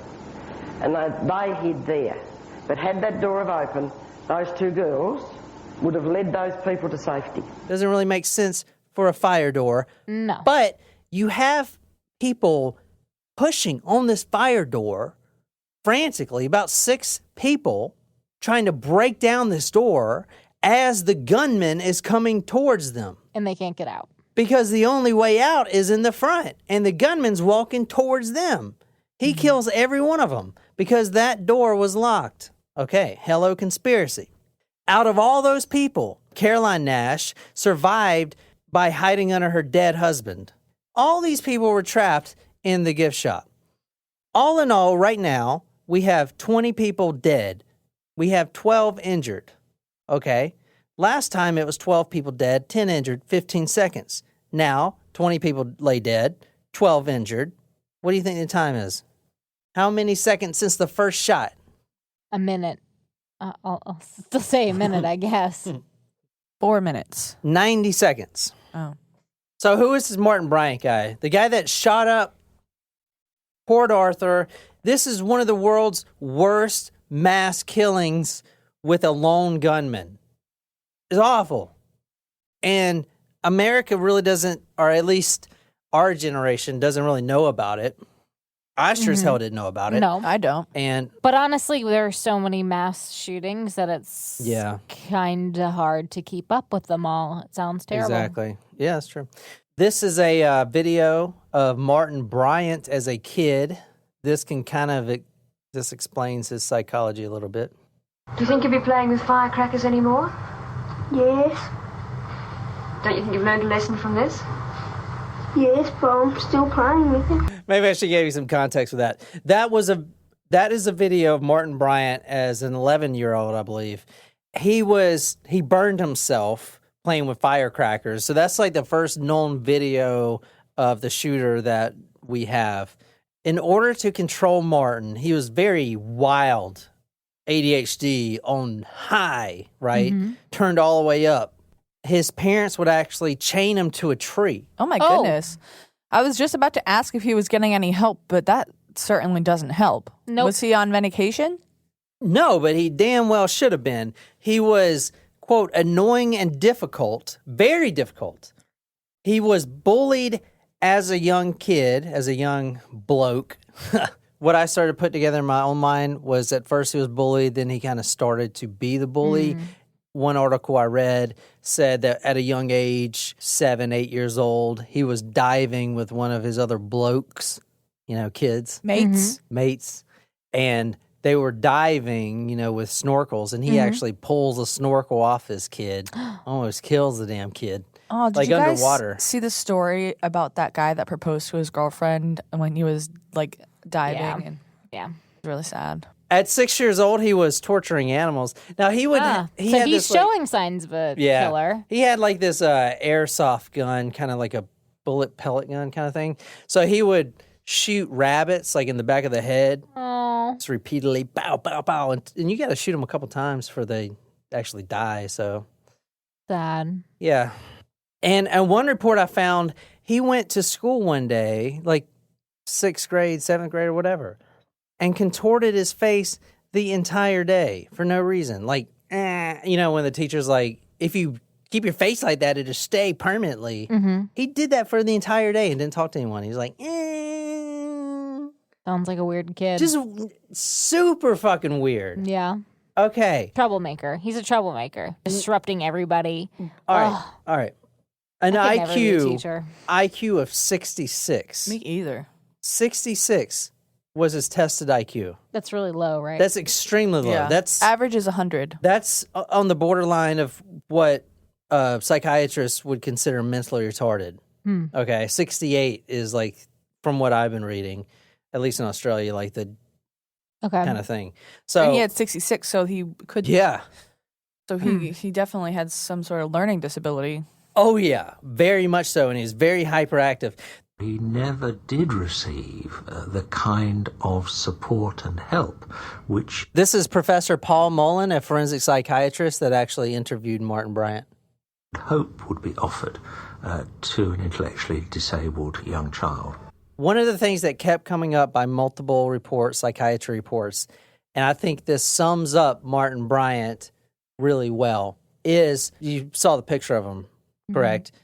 And they hid there. But had that door have opened, those two girls would have led those people to safety. Doesn't really make sense for a fire door. No. But you have people pushing on this fire door frantically, about 6 people trying to break down this door as the gunman is coming towards them. And they can't get out. Because the only way out is in the front, and the gunman's walking towards them. He kills every one of them because that door was locked. Okay, hello conspiracy. Out of all those people, Caroline Nash survived by hiding under her dead husband. All these people were trapped in the gift shop. All in all, right now, we have 20 people dead. We have 12 injured. Okay? Last time it was 12 people dead, 10 injured, 15 seconds. Now, 20 people lay dead, 12 injured. What do you think the time is? How many seconds since the first shot? A minute. I'll still say a minute, I guess. 4 minutes. 90 seconds. Oh. So who is this Martin Bryant guy? The guy that shot up Port Arthur. This is one of the world's worst mass killings with a lone gunman. It's awful. And America really doesn't, or at least our generation doesn't really know about it. I sure as hell didn't know about it. No, I don't. But honestly, there are so many mass shootings that it's kind of hard to keep up with them all. It sounds terrible. Exactly. Yeah, that's true. This is a video of Martin Bryant as a kid. This can this explains his psychology a little bit. Do you think you'll be playing with firecrackers anymore? Yes. Don't you think you've learned a lesson from this? Yes, but I'm still playing with it. Maybe I should give you some context with that. That is a video of Martin Bryant as an 11-year-old, I believe. He burned himself playing with firecrackers. So that's like the first known video of the shooter that we have. In order to control Martin, he was very wild, ADHD on high, right? Turned all the way up. His parents would actually chain him to a tree. Oh, my goodness. I was just about to ask if he was getting any help, but that certainly doesn't help. Nope. Was he on medication? No, but he damn well should have been. He was, quote, annoying and difficult, very difficult. He was bullied as a young kid, as a young bloke. What I started to put together in my own mind was at first he was bullied, then he kind of started to be the bully. One article I read said that at a young age, 7, 8 years old, he was diving with one of his other blokes, kids. Mates. And they were diving, with snorkels, and he actually pulls a snorkel off his kid, almost kills the damn kid. Oh, did like you guys underwater. see the story about that guy that proposed to his girlfriend when he was like diving? Yeah. It's really sad. At 6 years old, he was torturing animals. Now he would. So he's showing signs of a killer. He had like this airsoft gun, kind of like a bullet pellet gun kind of thing. So he would shoot rabbits like in the back of the head. Oh. Just repeatedly, pow, pow, pow, and you got to shoot them a couple times before they actually die. So sad. Yeah. And one report I found, he went to school one day, like 6th grade, 7th grade, or whatever, and contorted his face the entire day for no reason. Like, when the teacher's like, if you keep your face like that, it'll stay permanently. He did that for the entire day and didn't talk to anyone. He was like, Sounds like a weird kid. Just super fucking weird. Yeah. Okay. Troublemaker. He's a troublemaker. Disrupting everybody. All right. An I could never be a teacher. IQ of 66. Me either. 66 was his tested IQ. That's really low, right? That's extremely low. Yeah. That's average is 100. That's on the borderline of what psychiatrists would consider mentally retarded. Okay, 68 is like, from what I've been reading, at least in Australia, like the kind of thing. So and he had 66, so he could. Yeah. So he definitely had some sort of learning disability. Oh, yeah, very much so, and he's very hyperactive. He never did receive the kind of support and help which... This is Professor Paul Mullen, a forensic psychiatrist that actually interviewed Martin Bryant. ...hope would be offered to an intellectually disabled young child. One of the things that kept coming up by multiple reports, psychiatry reports, and I think this sums up Martin Bryant really well, is, you saw the picture of him, correct? Mm-hmm.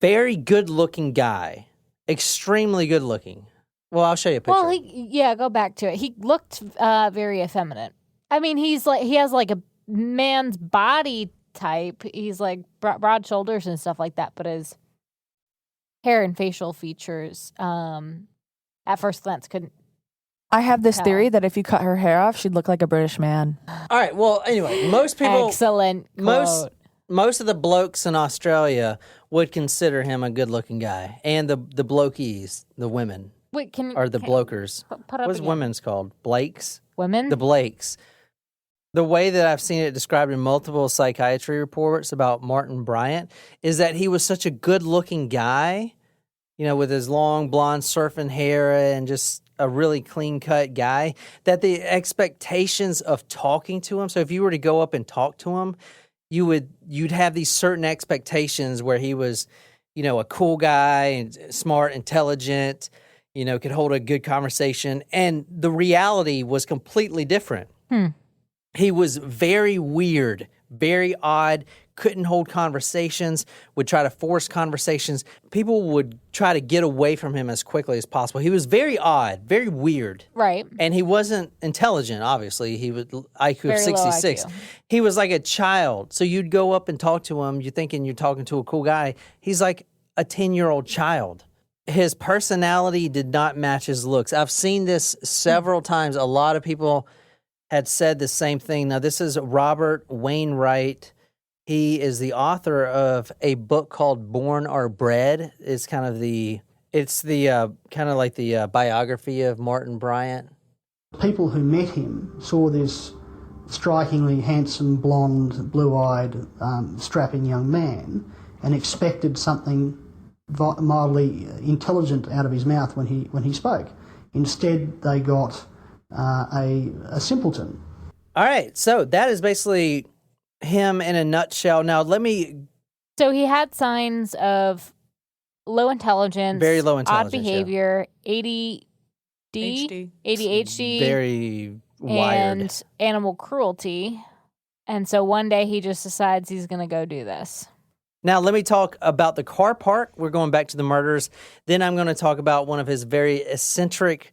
Very good-looking guy. Extremely good-looking. Well, I'll show you a picture. Well, go back to it. He looked very effeminate. I mean, he has like a man's body type. He's like broad shoulders and stuff like that, but his hair and facial features, at first glance, couldn't. I have this theory that if you cut her hair off, she'd look like a British man. All right. Well, anyway, most people... Excellent quote. Most of the blokes in Australia would consider him a good-looking guy, and the blokies, the women, blokers. What's women's called? Blakes? Women? The Blakes. The way that I've seen it described in multiple psychiatry reports about Martin Bryant is that he was such a good-looking guy, with his long blonde surfing hair and just a really clean-cut guy, that the expectations of talking to him, so if you were to go up and talk to him, you'd have these certain expectations where he was, a cool guy and smart, intelligent, could hold a good conversation. And the reality was completely different. He was very weird, very odd, couldn't hold conversations, would try to force conversations. People would try to get away from him as quickly as possible. He was very odd, very weird. Right. And he wasn't intelligent, obviously. He was IQ very of 66. Low IQ. He was like a child. So you'd go up and talk to him, you're thinking you're talking to a cool guy. He's like a 10-year-old child. His personality did not match his looks. I've seen this several times. A lot of people had said the same thing. Now, this is Robert Wainwright. He is the author of a book called Born or Bred. It's kind of the biography of Martin Bryant. People who met him saw this strikingly handsome, blonde, blue-eyed, strapping young man and expected something mildly intelligent out of his mouth when he spoke. Instead, they got a simpleton. All right, so that is basically him in a nutshell. Now, So he had signs of low intelligence, very low intelligence, odd behavior, yeah. ADHD, very wired, and animal cruelty. And so one day he just decides he's going to go do this. Now, let me talk about the car park. We're going back to the murders. Then I'm going to talk about one of his very eccentric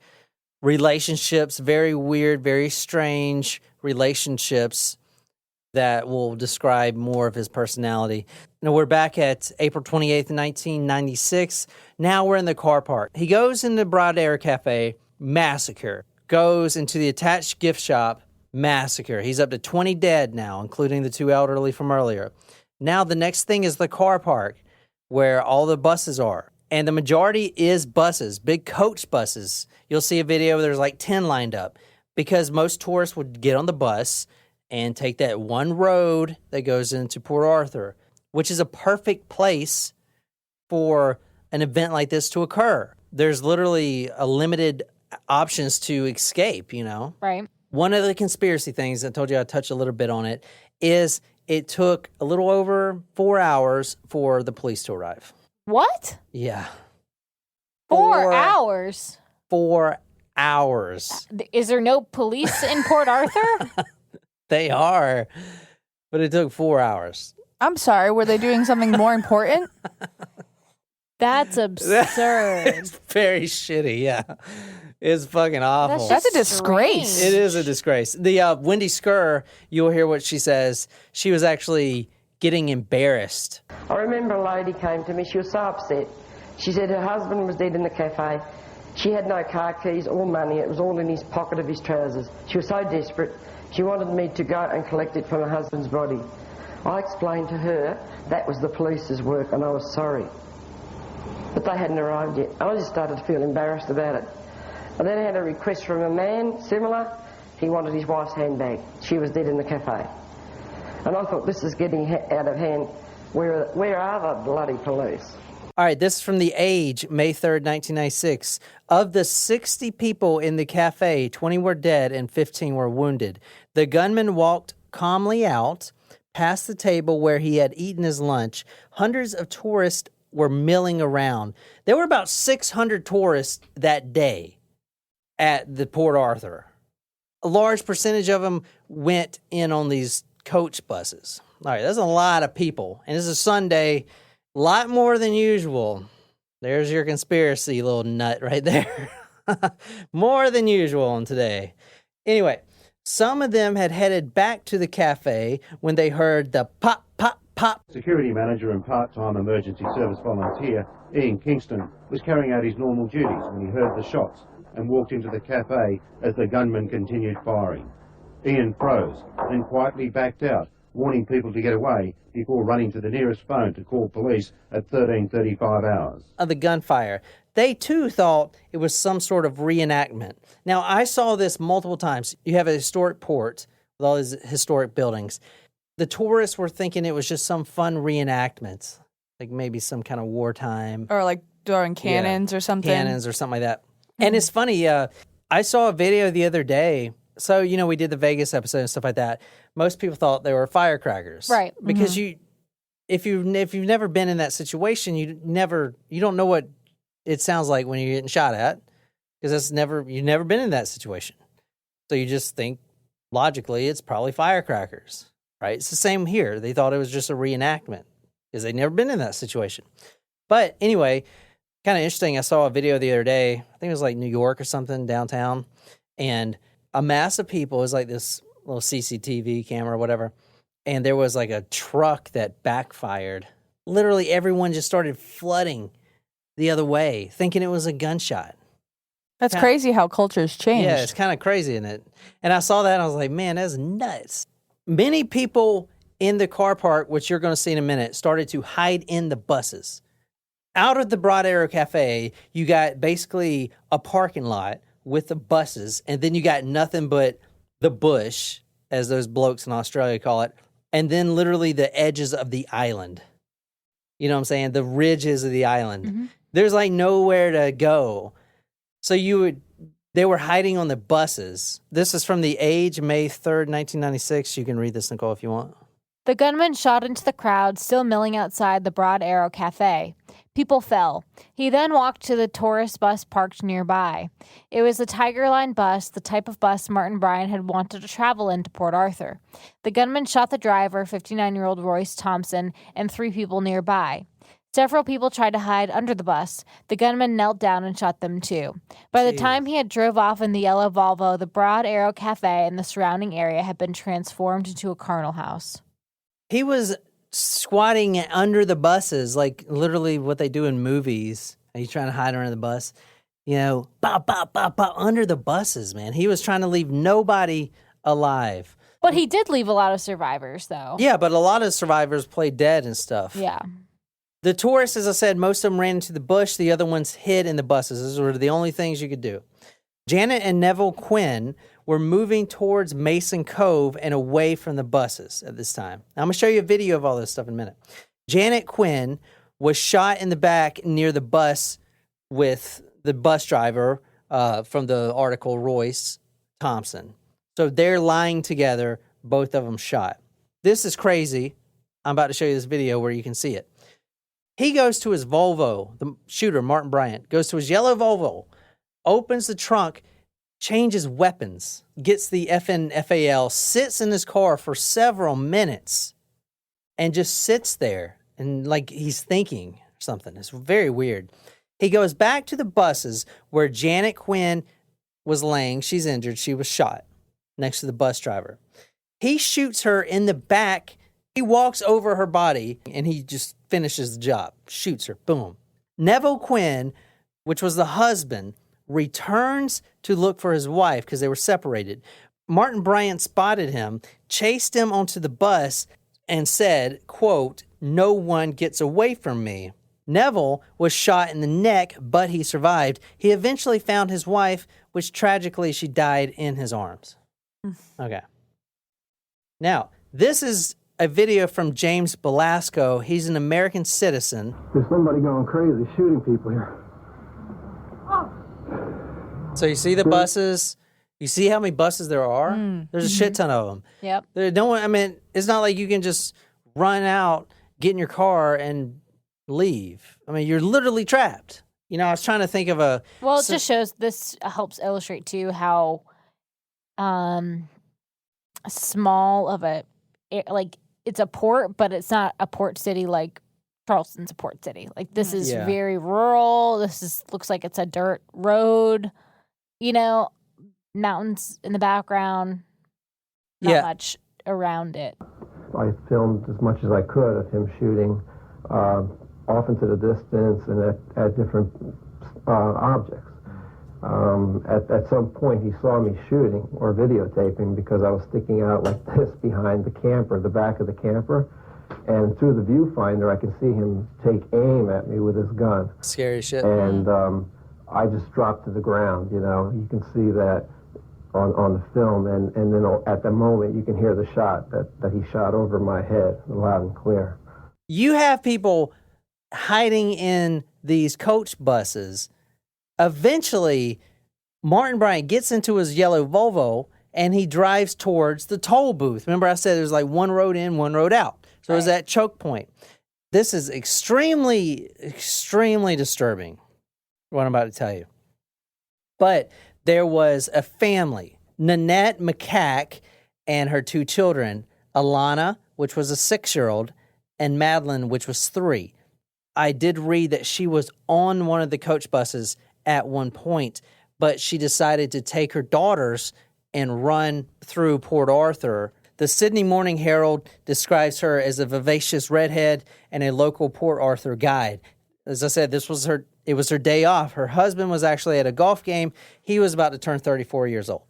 relationships, very weird, very strange relationships that will describe more of his personality. Now, we're back at April 28th, 1996. Now we're in the car park. He goes into Broad Air Cafe, Massacre. Goes into the attached gift shop, Massacre. He's up to 20 dead now, including the 2 elderly from earlier. Now the next thing is the car park, where all the buses are. And the majority is buses, big coach buses. You'll see a video where there's like 10 lined up, because most tourists would get on the bus and take that one road that goes into Port Arthur, which is a perfect place for an event like this to occur. There's literally a limited options to escape, Right. One of the conspiracy things, I told you I'd touch a little bit on it, is it took a little over 4 hours for the police to arrive. What? Yeah. 4 hours? 4 hours. Is there no police in Port Arthur? They are, but it took 4 hours. I'm sorry, were they doing something more important? That's absurd. It's very shitty, yeah. It's fucking awful. That's a disgrace. It is a disgrace. The Wendy Skur, you'll hear what she says. She was actually getting embarrassed. I remember a lady came to me. She was so upset. She said her husband was dead in the cafe. She had no car keys or money. It was all in his pocket of his trousers. She was so desperate. She wanted me to go and collect it from her husband's body. I explained to her that was the police's work and I was sorry. But they hadn't arrived yet. I just started to feel embarrassed about it. And then I had a request from a man, similar. He wanted his wife's handbag. She was dead in the cafe. And I thought, this is getting out of hand. Where are the bloody police? All right, this is from The Age, May 3rd, 1996. Of the 60 people in the cafe, 20 were dead and 15 were wounded. The gunman walked calmly out, past the table where he had eaten his lunch. Hundreds of tourists were milling around. There were about 600 tourists that day at the Port Arthur. A large percentage of them went in on these coach buses. All right, that's a lot of people. And it's a Sunday, a lot more than usual. There's your conspiracy little nut right there. More than usual on today. Anyway, some of them had headed back to the cafe when they heard the pop, pop, pop. Security manager and part-time emergency service volunteer Ian Kingston was carrying out his normal duties when he heard the shots and walked into the cafe as the gunman continued firing. Ian froze, then quietly backed out, warning people to get away before running to the nearest phone to call police at 13:35 hours. Of the gunfire. They too thought it was some sort of reenactment. Now, I saw this multiple times. You have a historic port with all these historic buildings. The tourists were thinking it was just some fun reenactment, like maybe some kind of wartime. Or like throwing cannons or something. Cannons or something like that. And it's funny, I saw a video the other day. So, you know, we did the Vegas episode and stuff like that. Most people thought they were firecrackers. Right. Because if you've never been in that situation, you don't know what it sounds like when you're getting shot at, because you've never been in that situation. So you just think logically it's probably firecrackers, right? It's the same here. They thought it was just a reenactment because they'd never been in that situation. But anyway, kind of interesting. I saw a video the other day. I think it was like New York or something, downtown, and a mass of people. It was like this little CCTV camera or whatever, and there was like a truck that backfired. Literally everyone just started flooding the other way, thinking it was a gunshot. That's crazy how cultures change. Yeah, it's kind of crazy, isn't it? And I saw that and I was like, man, that's nuts. Many people in the car park, which you're going to see in a minute, started to hide in the buses. Out of the Broad Arrow Cafe, you got basically a parking lot with the buses, and then you got nothing but the bush, as those blokes in Australia call it, and then literally the edges of the island. You know what I'm saying? The ridges of the island. Mm-hmm. There's like nowhere to go. So they were hiding on the buses. This is from The Age, May 3rd, 1996. You can read this, Nicole, if you want. The gunman shot into the crowd still milling outside the Broad Arrow Cafe. People fell. He then walked to the tourist bus parked nearby. It was a Tiger Line bus, the type of bus Martin Bryant had wanted to travel into Port Arthur. The gunman shot the driver, 59-year-old Royce Thompson, and 3 people nearby. Several people tried to hide under the bus. The gunman knelt down and shot them too. By the time he had drove off in the yellow Volvo, the Broad Arrow Cafe and the surrounding area had been transformed into a carnal house. He was squatting under the buses, like literally what they do in movies. He's trying to hide under the bus. You know, bop, bop, bop, bop, under the buses, man. He was trying to leave nobody alive. But he did leave a lot of survivors, though. Yeah, but a lot of survivors played dead and stuff. Yeah. The tourists, as I said, most of them ran into the bush. The other ones hid in the buses. Those were the only things you could do. Janet and Neville Quinn were moving towards Mason Cove and away from the buses at this time. Now, I'm going to show you a video of all this stuff in a minute. Janet Quinn was shot in the back near the bus with the bus driver from the article, Royce Thompson. So they're lying together, both of them shot. This is crazy. I'm about to show you this video where you can see it. He goes to his Volvo, the shooter, Martin Bryant, goes to his yellow Volvo, opens the trunk, changes weapons, gets the FNFAL, sits in his car for several minutes, and just sits there and like he's thinking or something. It's very weird. He goes back to the buses where Janet Quinn was laying. She's injured. She was shot next to the bus driver. He shoots her in the back. He walks over her body and he just finishes the job, shoots her, boom. Neville Quinn, which was the husband, returns to look for his wife because they were separated. Martin Bryant spotted him, chased him onto the bus, and said, quote, "No one gets away from me." Neville was shot in the neck, but he survived. He eventually found his wife, which tragically she died in his arms. Okay. Now, this is a video from James Belasco. He's an American citizen. There's somebody going crazy shooting people here. So you see the buses. You see how many buses there are? There's a shit ton of them. Yep. It's not like you can just run out, get in your car, and leave. I mean, you're literally trapped. You know, I was trying to think of a... Well, it just shows, this helps illustrate, too, how small of a... Like, it's a port, but it's not a port city like Charleston's a port city. Like, this is very rural. Looks like it's a dirt road. You know, mountains in the background. Not much around it. I filmed as much as I could of him shooting off into the distance and at different objects. At some point he saw me shooting or videotaping because I was sticking out like this behind the camper, the back of the camper, and through the viewfinder I can see him take aim at me with his gun. Scary shit. And I just dropped to the ground, you know. You can see that on the film, and then at the moment you can hear the shot that he shot over my head loud and clear. You have people hiding in these coach buses. Eventually, Martin Bryant gets into his yellow Volvo and he drives towards the toll booth. Remember I said there's like one road in, one road out. So it was that choke point. This is extremely, extremely disturbing, what I'm about to tell you. But there was a family, Nanette McCack and her two children, Alana, which was a 6-year-old, and Madeline, which was 3. I did read that she was on one of the coach buses at one point, but she decided to take her daughters and run through Port Arthur. The Sydney Morning Herald describes her as a vivacious redhead and a local Port Arthur guide. As I said, it was her day off. Her husband was actually at a golf game. He was about to turn 34 years old.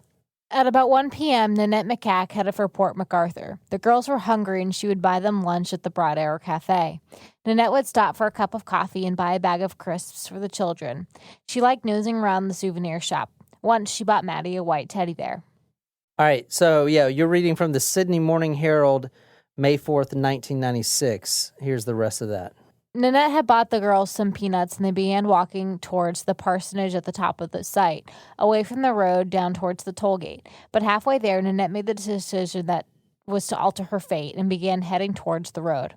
At about 1 p.m., Nanette McCack headed for Port MacArthur. The girls were hungry, and she would buy them lunch at the Broad Arrow Cafe. Nanette would stop for a cup of coffee and buy a bag of crisps for the children. She liked nosing around the souvenir shop. Once, she bought Maddie a white teddy bear. All right, so, you're reading from the Sydney Morning Herald, May 4th, 1996. Here's the rest of that. Nanette had bought the girls some peanuts, and they began walking towards the parsonage at the top of the site, away from the road down towards the toll gate. But halfway there, Nanette made the decision that was to alter her fate and began heading towards the road.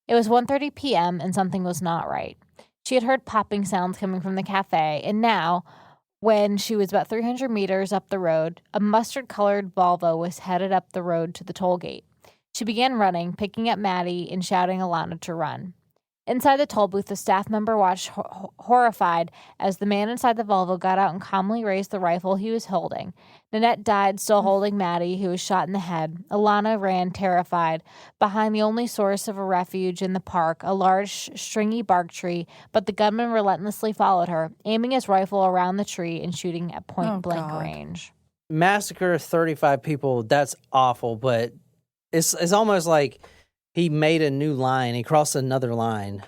It was 1:30 p.m., and something was not right. She had heard popping sounds coming from the cafe, and now, when she was about 300 meters up the road, a mustard-colored Volvo was headed up the road to the toll gate. She began running, picking up Maddie and shouting Alana to run. Inside the toll booth, the staff member watched horrified as the man inside the Volvo got out and calmly raised the rifle he was holding. Nanette died, still holding Maddie, who was shot in the head. Alana ran, terrified, behind the only source of a refuge in the park, a large, stringy bark tree, but the gunman relentlessly followed her, aiming his rifle around the tree and shooting at point-blank range. Massacre 35 people, that's awful, but it's almost like he made a new line. He crossed another line.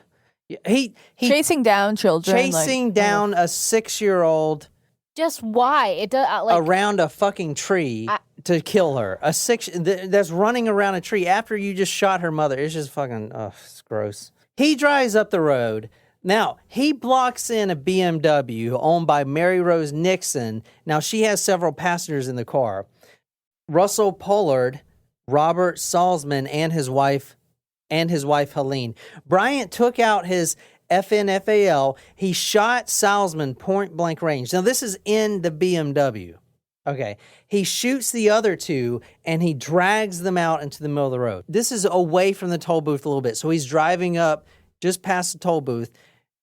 He chasing down children. Chasing down a 6-year-old. Just why? It does around a fucking tree to kill her. A 6 that's running around a tree after you just shot her mother. It's just fucking, it's gross. He drives up the road. Now, he blocks in a BMW owned by Mary Rose Nixon. Now, she has several passengers in the car. Russell Pollard, Robert Salzman, and his wife Helene. Bryant took out his FNFAL. He shot Salzman point blank range. Now this is in the BMW. Okay. He shoots the other two and he drags them out into the middle of the road. This is away from the toll booth a little bit. So he's driving up just past the toll booth,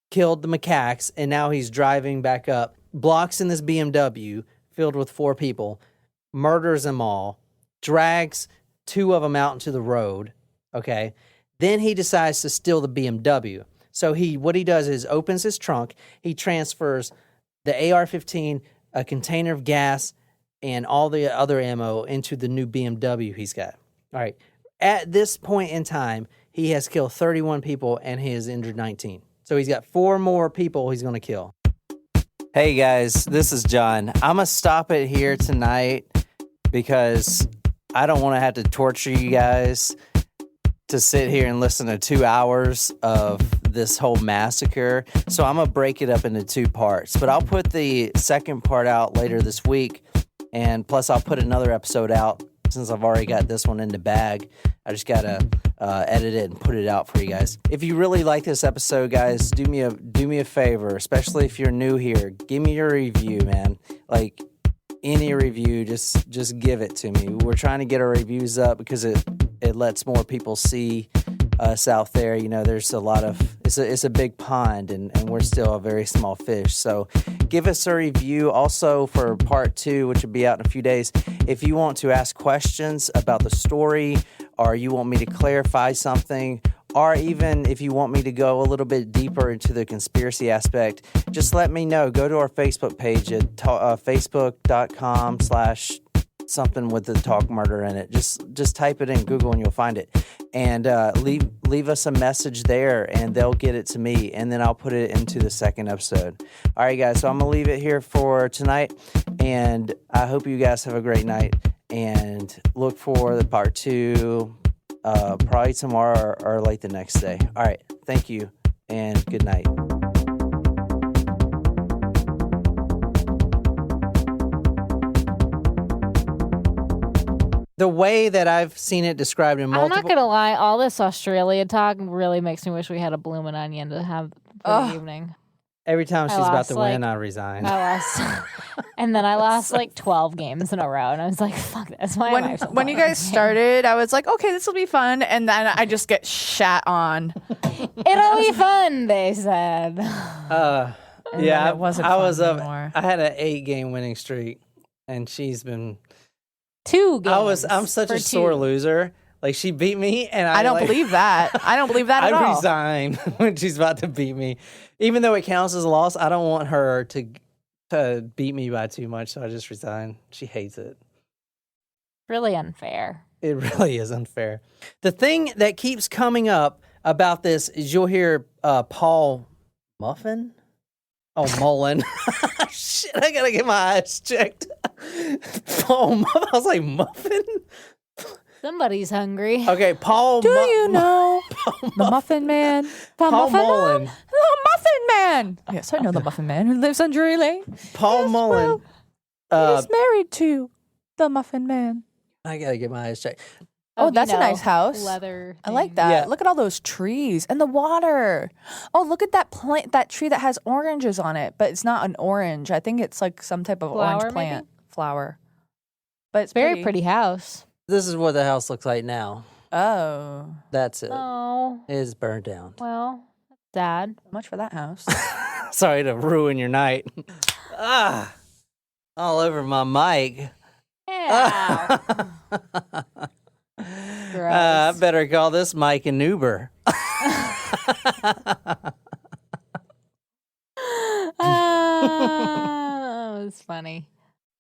killed the macaques, and now he's driving back up, blocks in this BMW filled with 4 people, murders them all, drags 2 of them out into the road. Okay. Then he decides to steal the BMW. So what he does is opens his trunk. He transfers the AR-15, a container of gas, and all the other ammo into the new BMW he's got. All right. At this point in time, he has killed 31 people and he has injured 19. So he's got 4 more people he's going to kill. Hey guys, this is John. I'm going to stop it here tonight because I don't want to have to torture you guys. to sit here and listen to 2 hours of this whole massacre. So I'm going to break it up into 2 parts. But I'll put the second part out later this week. And plus, I'll put another episode out since I've already got this one in the bag. I just got to edit it and put it out for you guys. If you really like this episode, guys, do me a favor, especially if you're new here. Give me your review, man. Like, any review, just give it to me. We're trying to get our reviews up because it lets more people see us out there. You know, there's a lot of it's a big pond, and we're still a very small fish. So give us a review. Also for part 2, which will be out in a few days, if you want to ask questions about the story, or you want me to clarify something, or even if you want me to go a little bit deeper into the conspiracy aspect, just let me know. Go to our Facebook page at facebook.com/something with the talk murder in it. Just type it in Google and you'll find it. And leave us a message there and they'll get it to me. And then I'll put it into the second episode. All right, guys. So I'm going to leave it here for tonight. And I hope you guys have a great night. And look for the part 2 probably tomorrow or late the next day. All right. Thank you and good night. The way that I've seen it described in multiple... I'm not going to lie. All this Australia talk really makes me wish we had a bloomin' onion to have for the evening. Every time she's about to win, I resign. I lost. And then I lost like 12 games in a row. And I was like, fuck this. Why am I still when you guys started, I was like, okay, this will be fun. And then I just get shat on. It'll be fun, they said. Yeah, it wasn't I fun was up. anymore. I had an 8-game winning streak, and she's been 2 games. I'm such a sore loser. Like, she beat me, and I don't believe that. I don't believe that at all. I resign when she's about to beat me. Even though it counts as a loss, I don't want her to beat me by too much, so I just resign. She hates it. Really unfair. It really is unfair. The thing that keeps coming up about this is you'll hear Paul Muffin? Oh, Mullen. Shit, I gotta get my eyes checked. Paul Muffin? I was like, Muffin? Somebody's hungry. Okay, Paul. Do you know the Muffin Man? Paul Mullen. The Muffin Man. Yes, I know the Muffin Man who lives on Drury Lane. Paul Mullen. He's married to the Muffin Man. I gotta get my eyes checked. Oh, that's a nice house. Leather. I like that. Yeah. Look at all those trees and the water. Oh, look at that plant, that tree that has oranges on it, but it's not an orange. I think it's like some type of Flower, orange plant. maybe? Flower. But it's Very pretty house. This is what the house looks like now. Oh. That's it. Oh. It is burned down. Well, that's sad. Much for that house. Sorry to ruin your night. All over my mic. Yeah. I better call this Mike an Uber. That was funny.